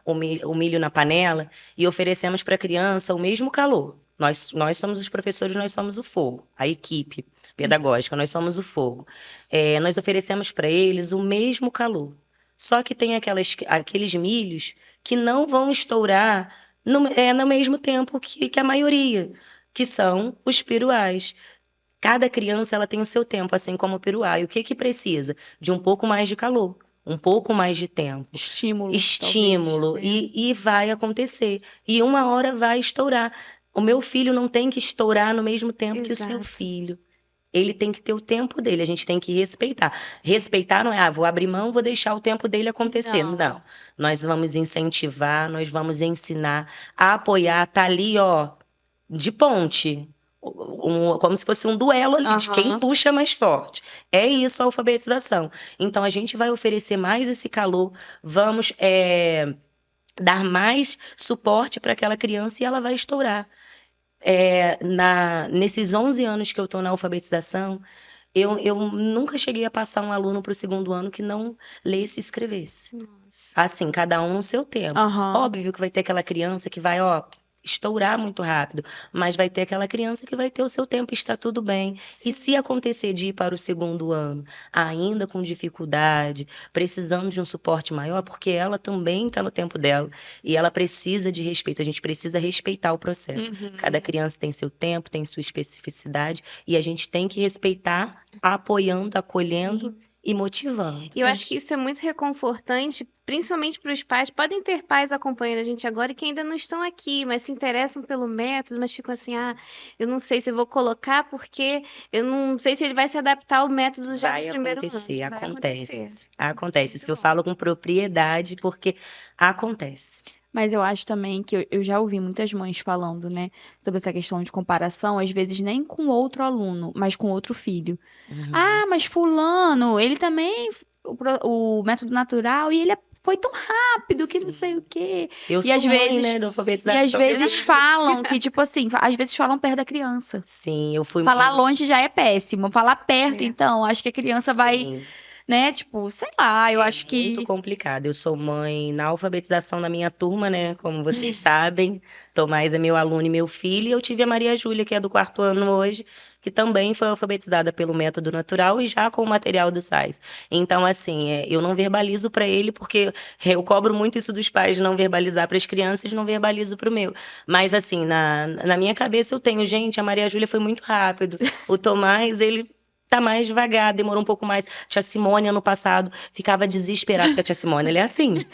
o milho na panela e oferecemos para a criança o mesmo calor. Nós somos os professores, nós somos o fogo, a equipe pedagógica, nós somos o fogo. Nós oferecemos para eles o mesmo calor. Só que tem aqueles milhos que não vão estourar no mesmo tempo que a maioria, que são os piruás. Cada criança ela tem o seu tempo, assim como o piruá. E o que precisa? De um pouco mais de calor, um pouco mais de tempo. Estímulo. Talvez, né? E vai acontecer. E uma hora vai estourar. O meu filho não tem que estourar no mesmo tempo que o seu Exato. filho. Ele tem que ter o tempo dele, a gente tem que respeitar. Respeitar não é, vou abrir mão, vou deixar o tempo dele acontecer. Não. Nós vamos incentivar, nós vamos ensinar, a apoiar, tá ali, ó, de ponte. Como se fosse um duelo ali, de quem puxa mais forte. É isso a alfabetização. Então, a gente vai oferecer mais esse calor, vamos dar mais suporte para aquela criança e ela vai estourar. Nesses 11 anos que eu estou na alfabetização, eu nunca cheguei a passar um aluno para o segundo ano que não lesse e escrevesse. Nossa. Assim, cada um no seu tempo. Óbvio que vai ter aquela criança que vai, ó, estourar muito rápido, mas vai ter aquela criança que vai ter o seu tempo, está tudo bem. E se acontecer de ir para o segundo ano, ainda com dificuldade, precisando de um suporte maior, porque ela também está no tempo dela e ela precisa de respeito, a gente precisa respeitar o processo. Cada criança tem seu tempo, tem sua especificidade e a gente tem que respeitar, apoiando, acolhendo e motivando. E eu acho que isso é muito reconfortante, principalmente para os pais. Podem ter pais acompanhando a gente agora e que ainda não estão aqui, mas se interessam pelo método, mas ficam assim, eu não sei se eu vou colocar porque eu não sei se ele vai se adaptar ao método já Vai no primeiro ano. acontecer, Vai acontecer. acontece. Acontece. Muito Isso eu bom. falo com propriedade, porque acontece. Mas eu acho também que eu já ouvi muitas mães falando, né, sobre essa questão de comparação, às vezes nem com outro aluno, mas com outro filho. Uhum. Ah, mas fulano, ele também, o método natural, e ele foi tão rápido que não sei o quê. Eu E às sou mãe, vezes, né, da e às alfabetização. vezes falam que, tipo assim, às vezes falam perto da criança. Sim, eu fui Falar longe já é péssimo. Falar perto, É. então, acho que a criança vai, Sim, né, tipo, sei lá, eu é acho muito que. complicado. Eu sou mãe na alfabetização da minha turma, né? Como vocês sabem, Tomás é meu aluno e meu filho. E eu tive a Maria Júlia, que é do 4º ano hoje, que também foi alfabetizada pelo método natural e já com o material do SAIS. Então, assim, eu não verbalizo para ele, porque eu cobro muito isso dos pais de não verbalizar para as crianças, não verbalizo para o meu. Mas, assim, na minha cabeça eu tenho, gente, a Maria Júlia foi muito rápido. O Tomás, ele tá mais devagar, demorou um pouco mais. Tia Simone, ano passado, ficava desesperada, porque a tia Simone, ela é assim.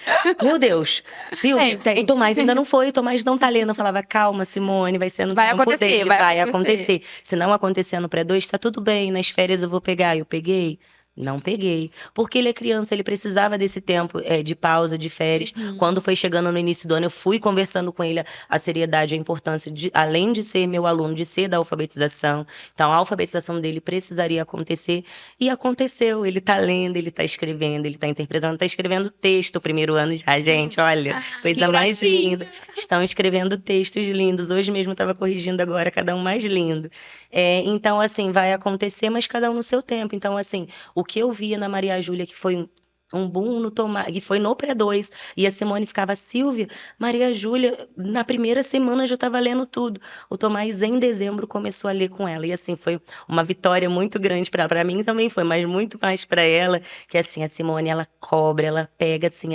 Meu Deus, Silvia, Tem. o Tomás ainda não foi, o Tomás não tá lendo. Eu falava, calma, Simone, vai ser no Vai tempo acontecer, dele, vai vai acontecer. acontecer. Se não acontecer no pré-2, tá tudo bem, nas férias eu vou pegar. Eu peguei? Não peguei. Porque ele é criança, ele precisava desse tempo de pausa, de férias. Uhum. Quando foi chegando no início do ano, eu fui conversando com ele a seriedade, a importância, além de ser meu aluno, de ser da alfabetização. Então, a alfabetização dele precisaria acontecer. E aconteceu. Ele tá lendo, ele tá escrevendo, ele tá interpretando, tá escrevendo texto o primeiro ano já, gente. Olha, Que coisa mais gracinha. linda. Estão escrevendo textos lindos. Hoje mesmo eu estava corrigindo agora, cada um mais lindo. Então, assim, vai acontecer, mas cada um no seu tempo. Então, assim, o que eu via na Maria Júlia, que foi um boom no Tomás, que foi no pré-2, e a Simone ficava, Silvia, Maria Júlia, na primeira semana já estava lendo tudo. O Tomás, em dezembro, começou a ler com ela. E, assim, foi uma vitória muito grande para ela. Para mim também foi, mas muito mais para ela, que, assim, a Simone, ela cobra, ela pega, assim,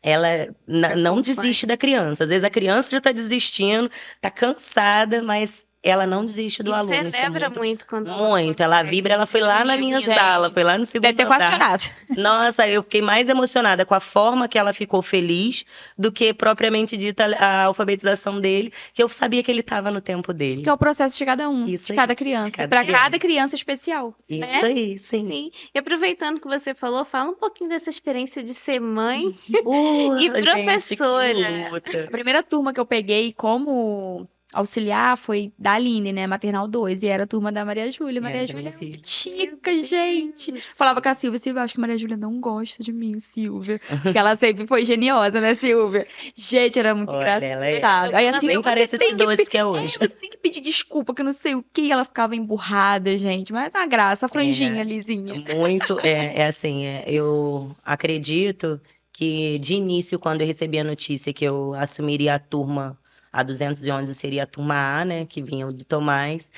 ela não desiste da criança. Às vezes a criança já está desistindo, está cansada, mas ela não desiste do E aluno. Isso é celebra muito quando muito. Ela consegue. vibra, ela foi lá na minha Gente, sala, foi lá no Deve segundo ter quase andar. chorado. Nossa, eu fiquei mais emocionada com a forma que ela ficou feliz do que propriamente dita a alfabetização dele, que eu sabia que ele estava no tempo dele. Que é o processo de cada um, Isso de aí, cada criança. de cada Para criança. cada criança especial. Isso né? aí, sim. Sim. E aproveitando que você falou, fala um pouquinho dessa experiência de ser mãe e Gente, que professora. luta. A primeira turma que eu peguei como auxiliar foi da Aline, né? Maternal 2. E era a turma da Maria Júlia. Maria da Júlia minha é filha. uma tica, gente. Falava com a Silvia, Silvia, acho que a Maria Júlia não gosta de mim, Silvia. Porque ela sempre foi geniosa, né, Silvia? Gente, era muito Olha, ela engraçada. Aí a Silvia, nem parece tem esses que doces que é hoje. você tem que pedir desculpa, que não sei o que. Ela ficava emburrada, gente. Mas a graça, a franjinha lisinha. Muito, assim, eu acredito que de início, quando eu recebi a notícia que eu assumiria a turma, a 211 seria a turma A, né, que vinha do Tomás,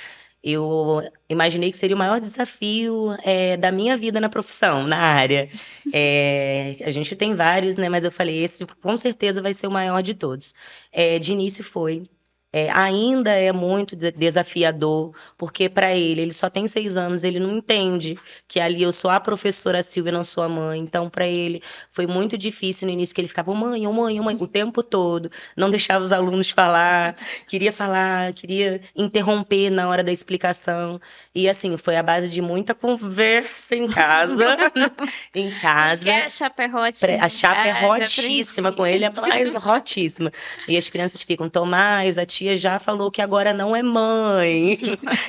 eu imaginei que seria o maior desafio da minha vida na profissão, na área. A gente tem vários, né, mas eu falei, esse com certeza vai ser o maior de todos. De início foi. Ainda é muito desafiador, porque para ele só tem 6 anos, ele não entende que ali eu sou a professora Silvia, não sou a mãe. Então, para ele foi muito difícil no início, que ele ficava, mãe, o tempo todo, não deixava os alunos falar, queria interromper na hora da explicação. E assim, foi a base de muita conversa em casa. Em casa. Porque a chapa é hot. A chapa é Ah, já rotíssima, aprendi. com ele é mais rotíssima. E as crianças ficam, Tomás, a tia já falou que agora não é mãe.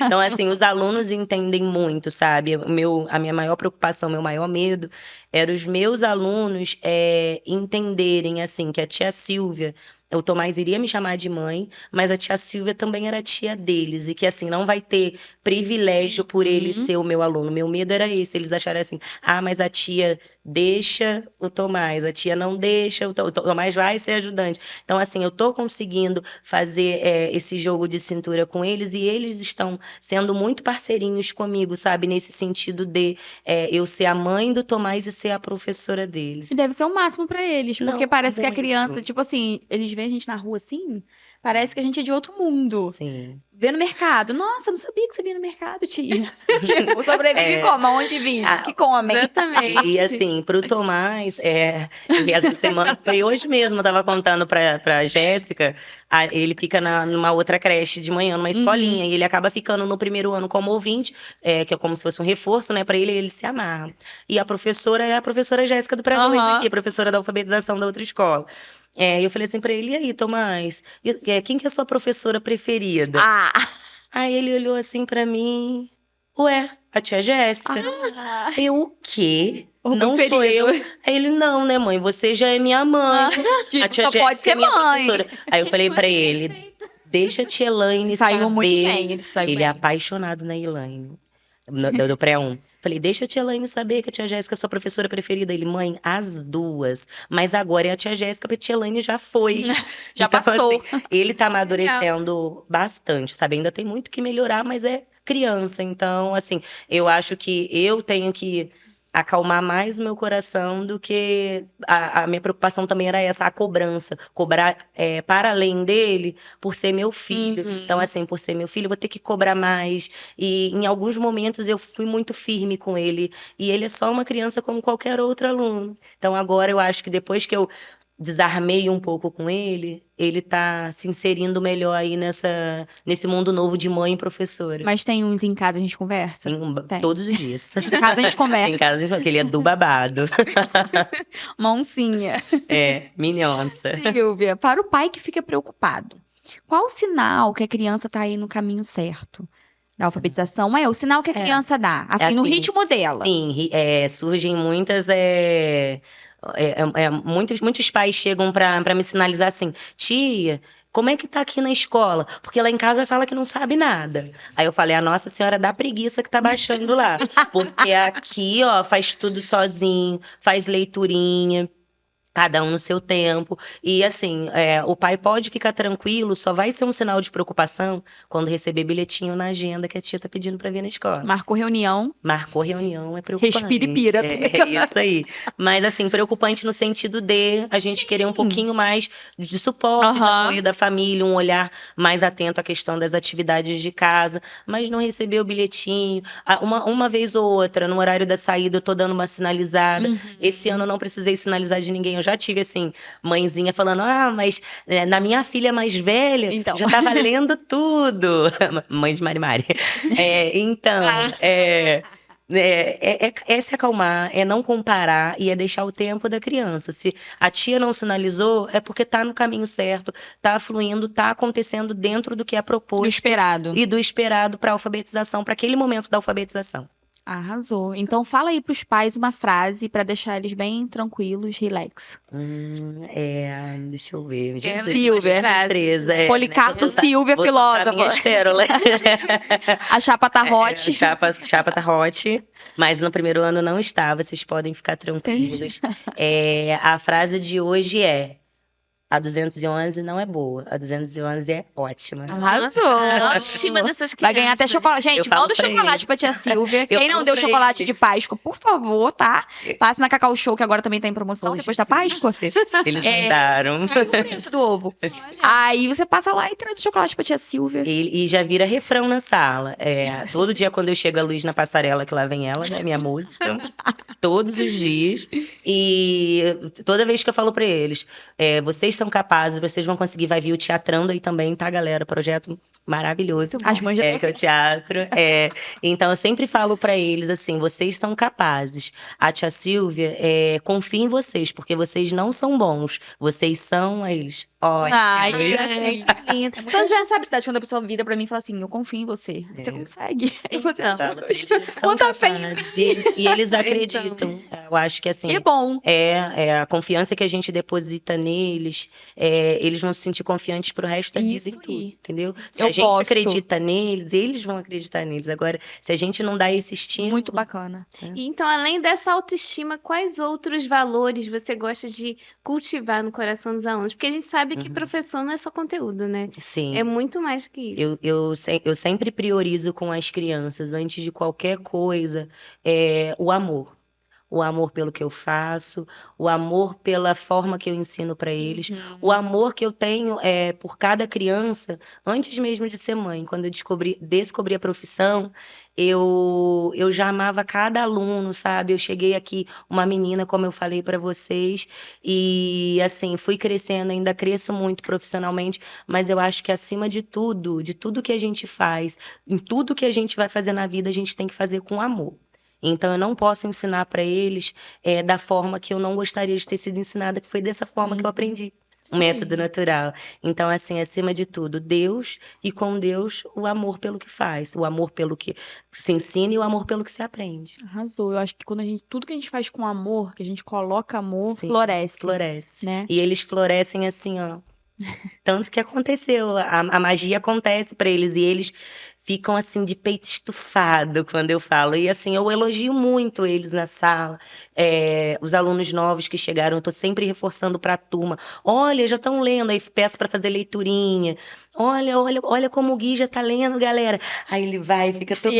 Então, assim, os alunos entendem muito, sabe? A minha maior preocupação, meu maior medo era os meus alunos entenderem, assim, que a tia Silvia, o Tomás iria me chamar de mãe, mas a tia Silvia também era tia deles, e que, assim, não vai ter privilégio por ele ser o meu aluno. Meu medo era esse, eles acharem assim, mas a tia deixa o Tomás, a tia não deixa, o Tomás vai ser ajudante. Então, assim, eu tô conseguindo fazer esse jogo de cintura com eles, e eles estão sendo muito parceirinhos comigo, sabe? Nesse sentido de eu ser a mãe do Tomás e ser a professora deles. E deve ser o máximo pra eles, porque Não, parece que a muito. criança, tipo assim, eles vê a gente na rua assim, parece que a gente é de outro mundo. Sim. Vê no mercado. Nossa, eu não sabia que você vinha no mercado, tia. Tipo, sobrevive É. como? Aonde vim? Ah, Que comem? Exatamente. E assim, pro Tomás, e essa semana, foi hoje mesmo, eu tava contando pra Jéssica, ele fica numa outra creche de manhã, numa escolinha, e ele acaba ficando no primeiro ano como ouvinte, que é como se fosse um reforço, né, pra ele se amarra. E a professora é a professora Jéssica do Pré-2 Aham. aqui, professora da alfabetização da outra escola. Eu falei assim pra ele, e aí, Tomás, quem que é a sua professora preferida? Ah! Aí ele olhou assim pra mim, ué, a tia Jéssica. Eu, o quê? O Não sou preferido. eu. Aí ele, não, né, mãe? Você já é minha mãe. Tipo, A tia só Jéssica pode ser é minha mãe. professora. Aí eu falei pra Resposta ele, perfeita. deixa a tia Elaine Saiu muito saber. bem, ele saiu Ele bem. é apaixonado na Elaine. Do pré-1. Falei, deixa a tia Elaine saber que a tia Jéssica é sua professora preferida. Ele, mãe, as duas. Mas agora é a tia Jéssica, porque a tia Elaine já foi. Já Então, passou. assim, ele tá amadurecendo bastante, sabe? Ainda tem muito que melhorar, mas é criança. Então, assim, eu acho que eu tenho que acalmar mais o meu coração do que a minha preocupação também era essa, a cobrança. Cobrar para além dele por ser meu filho. Uhum. Então, assim, por ser meu filho, eu vou ter que cobrar mais. E em alguns momentos eu fui muito firme com ele. E ele é só uma criança como qualquer outro aluno. Então, agora eu acho que depois que eu desarmei um pouco com ele tá se inserindo melhor aí nesse mundo novo de mãe e professora. Mas tem uns em casa a gente conversa? Tem. Todos os dias. Em casa a gente conversa. Em casa a gente fala que ele é do babado. Uma oncinha. Minhonça. Silvia, para o pai que fica preocupado, qual o sinal que a criança está aí no caminho certo da alfabetização? O sinal que a criança dá, assim, no assim, ritmo dela. Sim, surgem muitas. Muitos pais chegam para me sinalizar assim, tia, como é que tá aqui na escola? Porque lá em casa fala que não sabe nada. Aí eu falei, a Nossa Senhora dá preguiça que tá baixando lá. Porque aqui, ó, faz tudo sozinho, faz leiturinha. Cada um no seu tempo. E assim, o pai pode ficar tranquilo, só vai ser um sinal de preocupação quando receber bilhetinho na agenda que a tia tá pedindo para vir na escola. Marcou reunião. Marcou reunião, é preocupante. Respira e pira. É isso aí. Mas assim, preocupante no sentido de a gente querer um pouquinho mais de suporte, de apoio da família, um olhar mais atento à questão das atividades de casa, mas não receber o bilhetinho. Uma vez ou outra, no horário da saída, eu tô dando uma sinalizada. Esse ano eu não precisei sinalizar de ninguém, eu já tive, assim, mãezinha falando, mas na minha filha mais velha, Então. já tava lendo tudo. Mãe de Mari Mari. É se acalmar, é não comparar e é deixar o tempo da criança. Se a tia não sinalizou, é porque tá no caminho certo, tá fluindo, tá acontecendo dentro do que é Do proposto esperado. e do esperado para alfabetização, para aquele momento da alfabetização. Arrasou. Então fala aí pros pais uma frase pra deixar eles bem tranquilos, relax. Deixa eu ver. Silvia. Surpresa. Policarpo Silvia, Vou soltar minha filósofa. pérola. A chapa tá hot. Chapa tá hot, mas no primeiro ano não estava, vocês podem ficar tranquilos. A frase de hoje é: a 211 não é boa, a 211 é ótima. Arrasou. Ótima dessas crianças. Vai ganhar até chocolate. Gente, Eu falo manda o pra chocolate pra tia Silvia. Eu Quem não falo deu pra chocolate eles. de Páscoa, por favor, tá? Passe na Cacau Show, que agora também tá em promoção, Poxa, depois da Páscoa. Eles É. mandaram. O preço do ovo. Aí você passa lá e traz o chocolate pra tia Silvia. E já vira refrão na sala. Todo dia quando eu chego a luz na passarela, que lá vem ela, né? Minha música. Todos os dias. E toda vez que eu falo pra eles, vocês são capazes, vocês vão conseguir, vai vir o Teatrando aí também, tá, galera? Projeto maravilhoso. As mães já Que é o teatro. Então eu sempre falo pra eles assim, vocês são capazes. A tia Silvia confia em vocês, porque vocês não são bons. Vocês são eles. Ótimo. Ai, que Isso. lindo. Lindo. Então já sabe, cidade, quando a pessoa vira pra mim e fala assim, eu confio em você. Você consegue. E você Então. Falo pra eles, eles são Conta fé em capazes. E eles acreditam. Eu acho que assim. É bom. A confiança que a gente deposita neles, eles vão se sentir confiantes pro resto da vida Isso em tudo, aí. entendeu? Se Eu a gente gosto. acredita neles, eles vão acreditar neles. Agora, se a gente não dá esse estímulo... Muito bacana. E então, além dessa autoestima, quais outros valores você gosta de cultivar no coração dos alunos? Porque a gente sabe que professor não é só conteúdo, né? Sim. É muito mais que isso. Eu sempre priorizo com as crianças, antes de qualquer coisa, o amor. o amor pelo que eu faço, o amor pela forma que eu ensino para eles, o Uhum. amor que eu tenho por cada criança, antes mesmo de ser mãe. Quando eu descobri a profissão, eu já amava cada aluno, sabe? Eu cheguei aqui, uma menina, como eu falei para vocês, e assim, fui crescendo, ainda cresço muito profissionalmente, mas eu acho que acima de tudo que a gente faz, em tudo que a gente vai fazer na vida, a gente tem que fazer com amor. Então, eu não posso ensinar para eles da forma que eu não gostaria de ter sido ensinada, que foi dessa forma que eu aprendi. O método Sim. natural. Então, assim, acima de tudo, Deus, e com Deus, o amor pelo que faz, o amor pelo que se ensina e o amor pelo que se aprende. Arrasou. Eu acho que tudo que a gente faz com amor, que a gente coloca amor, Sim, floresce, floresce. né? E eles florescem assim, ó. Tanto que aconteceu, a magia acontece para eles e eles ficam assim de peito estufado quando eu falo. E assim, eu elogio muito eles na sala. Os alunos novos que chegaram, eu tô sempre reforçando para a turma. Olha, já estão lendo, aí peço para fazer leiturinha. Olha como o Gui já tá lendo, galera. Aí ele vai, fica todo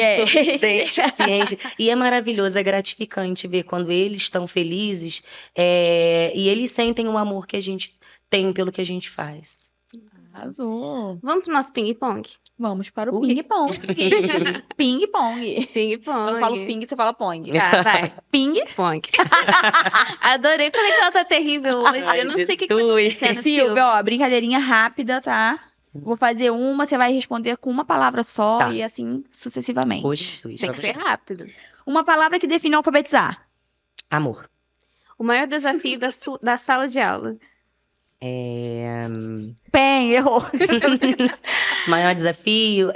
ciente. E é maravilhoso, é gratificante ver quando eles estão felizes e eles sentem o amor que a gente tem pelo que a gente faz. Arrasou. Vamos pro nosso ping-pong? Vamos para o Ui. ping-pong. Ping-pong. Ping-pong. Eu falo ping, você fala pong. Tá, vai. Ping-pong. Adorei, falei que ela tá terrível hoje. Ai, eu não sei o que tá Jesus. acontecendo, Silvia. Silvia, ó, brincadeirinha rápida, tá? Vou fazer uma, você vai responder com uma palavra só Tá. e assim sucessivamente. Ô, Jesus, Tem que ser rápido. Uma palavra que define alfabetizar. amor. O maior desafio da sala de aula. Bem, errou. Maior desafio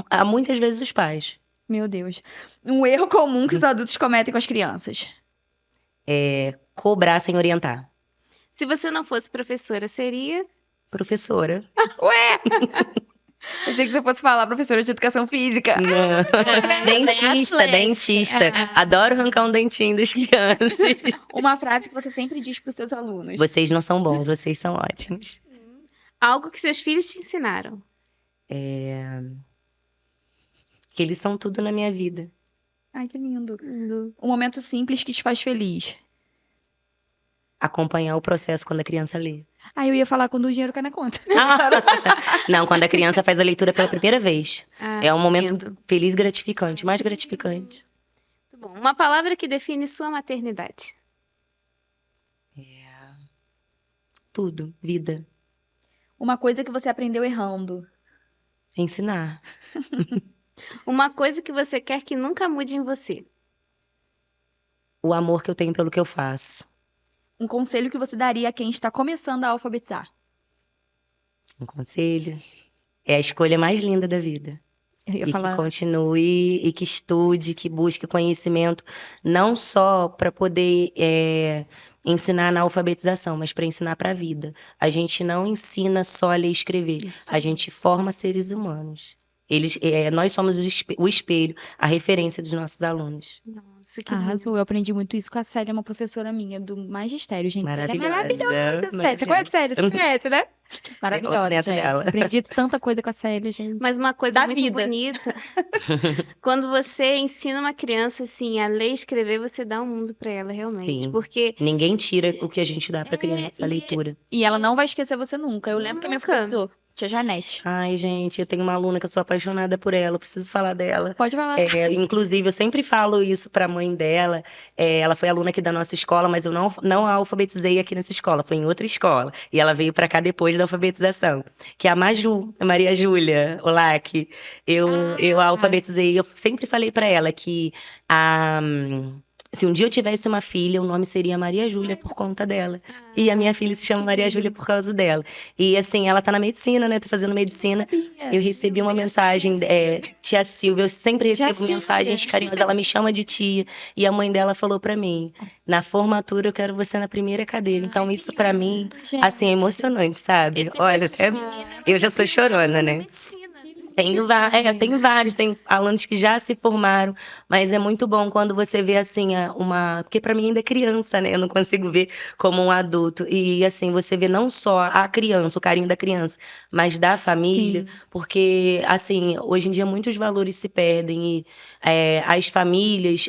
há muitas vezes os pais. Meu Deus. Um erro comum que os adultos cometem com as crianças. Cobrar sem orientar. Se você não fosse professora, seria? Professora. Ué! Pensei que você fosse falar professora de educação física. Não. Dentista. Adoro arrancar um dentinho das crianças. Uma frase que você sempre diz para os seus alunos. Vocês não são bons, vocês são ótimos. Algo que seus filhos te ensinaram. Que eles são tudo na minha vida. Ai, que lindo. Um momento simples que te faz feliz. Acompanhar o processo quando a criança lê. Aí eu ia falar quando o dinheiro cai na conta. Não, quando a criança faz a leitura pela primeira vez. É um momento lindo. feliz, gratificante, mais gratificante. Muito bom. Uma palavra que define sua maternidade. Tudo, vida. Uma coisa que você aprendeu errando. Ensinar. Uma coisa que você quer que nunca mude em você. O amor que eu tenho pelo que eu faço. Um conselho que você daria a quem está começando a alfabetizar. Um conselho. É a escolha mais linda da vida. Eu ia E falar. que continue, e que estude, que busque conhecimento, não só para poder ensinar na alfabetização, mas para ensinar para a vida. A gente não ensina só a ler e escrever, Isso. a gente forma seres humanos. Nós somos o espelho, a referência dos nossos alunos. Nossa, que lindo. Arrasou. Eu aprendi muito isso com a Célia, uma professora minha do magistério, gente. Ela é Maravilhosa. maravilhosa, Célia. Você conhece a Célia? Você conhece, né? Maravilhosa, neto gente. dela. Aprendi tanta coisa com a Célia, gente. Mas uma coisa Da muito vida. bonita. Quando você ensina uma criança assim a ler e escrever, você dá um mundo para ela realmente, Sim. porque Ninguém tira o que a gente dá para criança, a leitura. E ela não vai esquecer você nunca. Eu lembro que a minha Nunca. professora, tia Janete. Ai, gente, eu tenho uma aluna que eu sou apaixonada por ela, eu preciso falar dela. Pode falar. Inclusive, eu sempre falo isso para a mãe dela. Ela foi aluna aqui da nossa escola, mas eu não a alfabetizei aqui nessa escola, foi em outra escola. E ela veio para cá depois da alfabetização, que é a Maju, a Maria Júlia Olac. Eu a alfabetizei, eu sempre falei para ela que se um dia eu tivesse uma filha, o nome seria Maria Júlia por conta dela. E a minha filha se chama Maria Júlia por causa dela. E assim, ela tá na medicina, né? Tá fazendo medicina. Eu recebi uma mensagem, tia Silvia, eu sempre Tia recebo Silvia. mensagens carinhosas, ela me chama de tia. E a mãe dela falou pra mim, na formatura eu quero você na primeira cadeira. Então isso pra mim, Gente. assim, é emocionante, sabe? esse Olha, gosto de até menina, eu já sou chorona, né? medicina. Tenho vários, tem alunos que já se formaram, mas é muito bom quando você vê assim, porque para mim ainda é criança, né? Eu não consigo ver como um adulto. E assim, você vê não só a criança, o carinho da criança, mas da família, Sim. porque assim, hoje em dia muitos valores se perdem e as famílias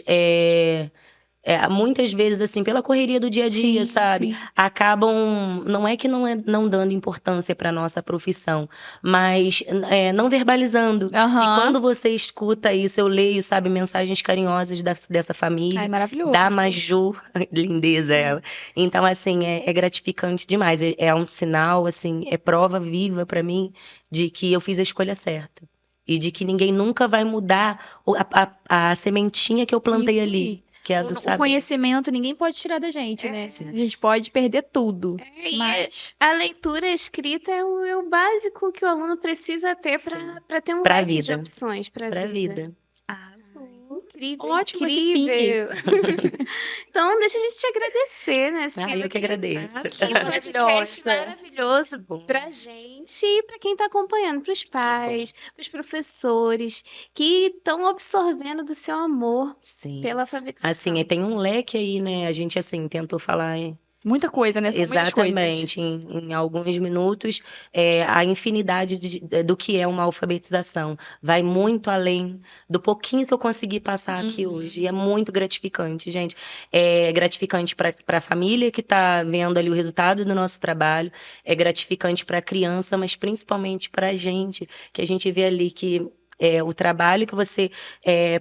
muitas vezes, assim, pela correria do dia a dia, Sim, sabe? sim. Acabam, não é que não dando importância para nossa profissão, mas não verbalizando. E Aham. quando você escuta isso, eu leio, sabe, mensagens carinhosas dessa Ai, família, maravilhoso. da Maju, lindeza ela. Então, assim, é gratificante demais. É um sinal, assim, é prova viva para mim de que eu fiz a escolha certa. E de que ninguém nunca vai mudar a sementinha que eu plantei Isso ali. aí. Que é a do O saber. conhecimento ninguém pode tirar da gente, né? A gente pode perder tudo. E Mas a leitura escrita é o básico que o aluno precisa ter Sim. para ter um Pra leque de vida. opções para Pra vida. vida. Incrível, ótimo esse incrível. Então, deixa a gente te agradecer, né, Silvia? Eu que agradeço. Que podcast maravilhoso Bom. pra gente e pra quem tá acompanhando, pros pais, pros professores que estão absorvendo do seu amor Sim. pela alfabetização. Assim, tem um leque aí, né? A gente, assim, tentou falar muita coisa, né? São muitas coisas. exatamente, em alguns minutos, a infinidade do que é uma alfabetização. Vai muito além do pouquinho que eu consegui passar aqui hoje. E é muito gratificante, gente. É gratificante para a família que está vendo ali o resultado do nosso trabalho, é gratificante para a criança, mas principalmente para a gente, que a gente vê ali que o trabalho que você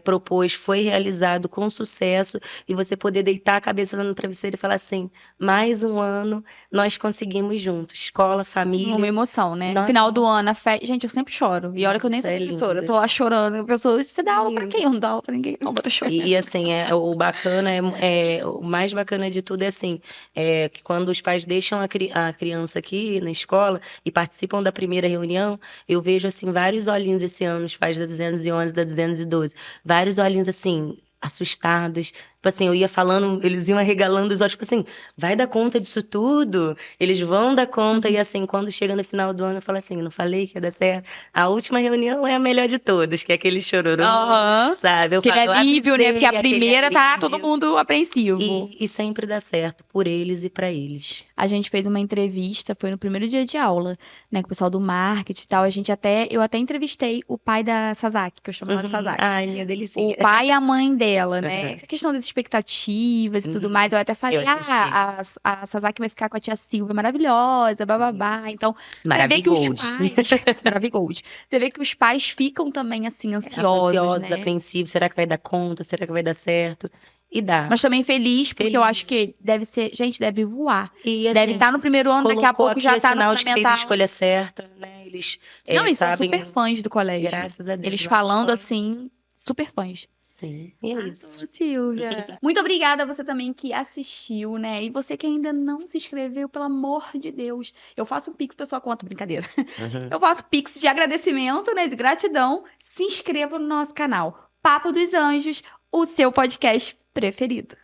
propôs foi realizado com sucesso e você poder deitar a cabeça no travesseiro e falar assim, mais um ano nós conseguimos juntos, escola, família. Uma emoção, né? Nossa. Final do ano, gente, eu sempre choro. E olha que eu nem Isso sou é professora, eu lindo. tô lá chorando. A pessoa, você dá aula pra Lindo. quem? Eu não dou aula pra ninguém. Não, eu tô chorando. E assim, o bacana, o mais bacana de tudo é assim, que quando os pais deixam a criança aqui na escola e participam da primeira reunião, eu vejo assim vários olhinhos esse ano, os pais da 211, da 212, vários olhinhos assim, assustados. Tipo assim, eu ia falando, eles iam arregalando os olhos, tipo assim, vai dar conta disso tudo? Eles vão dar conta, e assim, quando chega no final do ano, eu falo assim, não falei que ia dar certo? A última reunião é a melhor de todas, que é aquele chororô, Aham. sabe? Aquele Eu alívio, né? avisei, Porque a aquele primeira tá alívio. todo mundo apreensivo. E sempre dá certo, por eles e pra eles. A gente fez uma entrevista, foi no primeiro dia de aula, né, com o pessoal do marketing e tal. Eu até entrevistei o pai da Sasaki, que eu chamo ela de Sasaki. Ai, minha O delicinha. pai e a mãe dela, né? Uhum. Essa questão das expectativas e tudo mais. Eu até falei, Eu assisti. a Sasaki vai ficar com a tia Silvia, maravilhosa, bababá. Então, você vê que os Maravigold. pais. Maravigold. Você vê que os pais ficam também, assim, ansiosos, Ansiosos, né? apreensivos. Será que vai dar conta? Será que vai dar certo? E dá. Mas também feliz, porque eu Feliz. acho que deve ser. Gente, deve voar. E assim, Deve estar no primeiro ano, daqui a colocou pouco aqui já é tá no sinal de que fez a fundamental. escolha certa, né? Eles Não, eles são sabem. super fãs do colégio. Graças a Deus. Eles lá falando fora. assim, super fãs. Sim, e é isso. Silvia. Muito obrigada a você também que assistiu, né? E você que ainda não se inscreveu, pelo amor de Deus. Eu faço um pix pra sua conta, brincadeira. Eu faço pix de agradecimento, né? De gratidão. Se inscreva no nosso canal. Papo dos Anjos, o seu podcast preferido.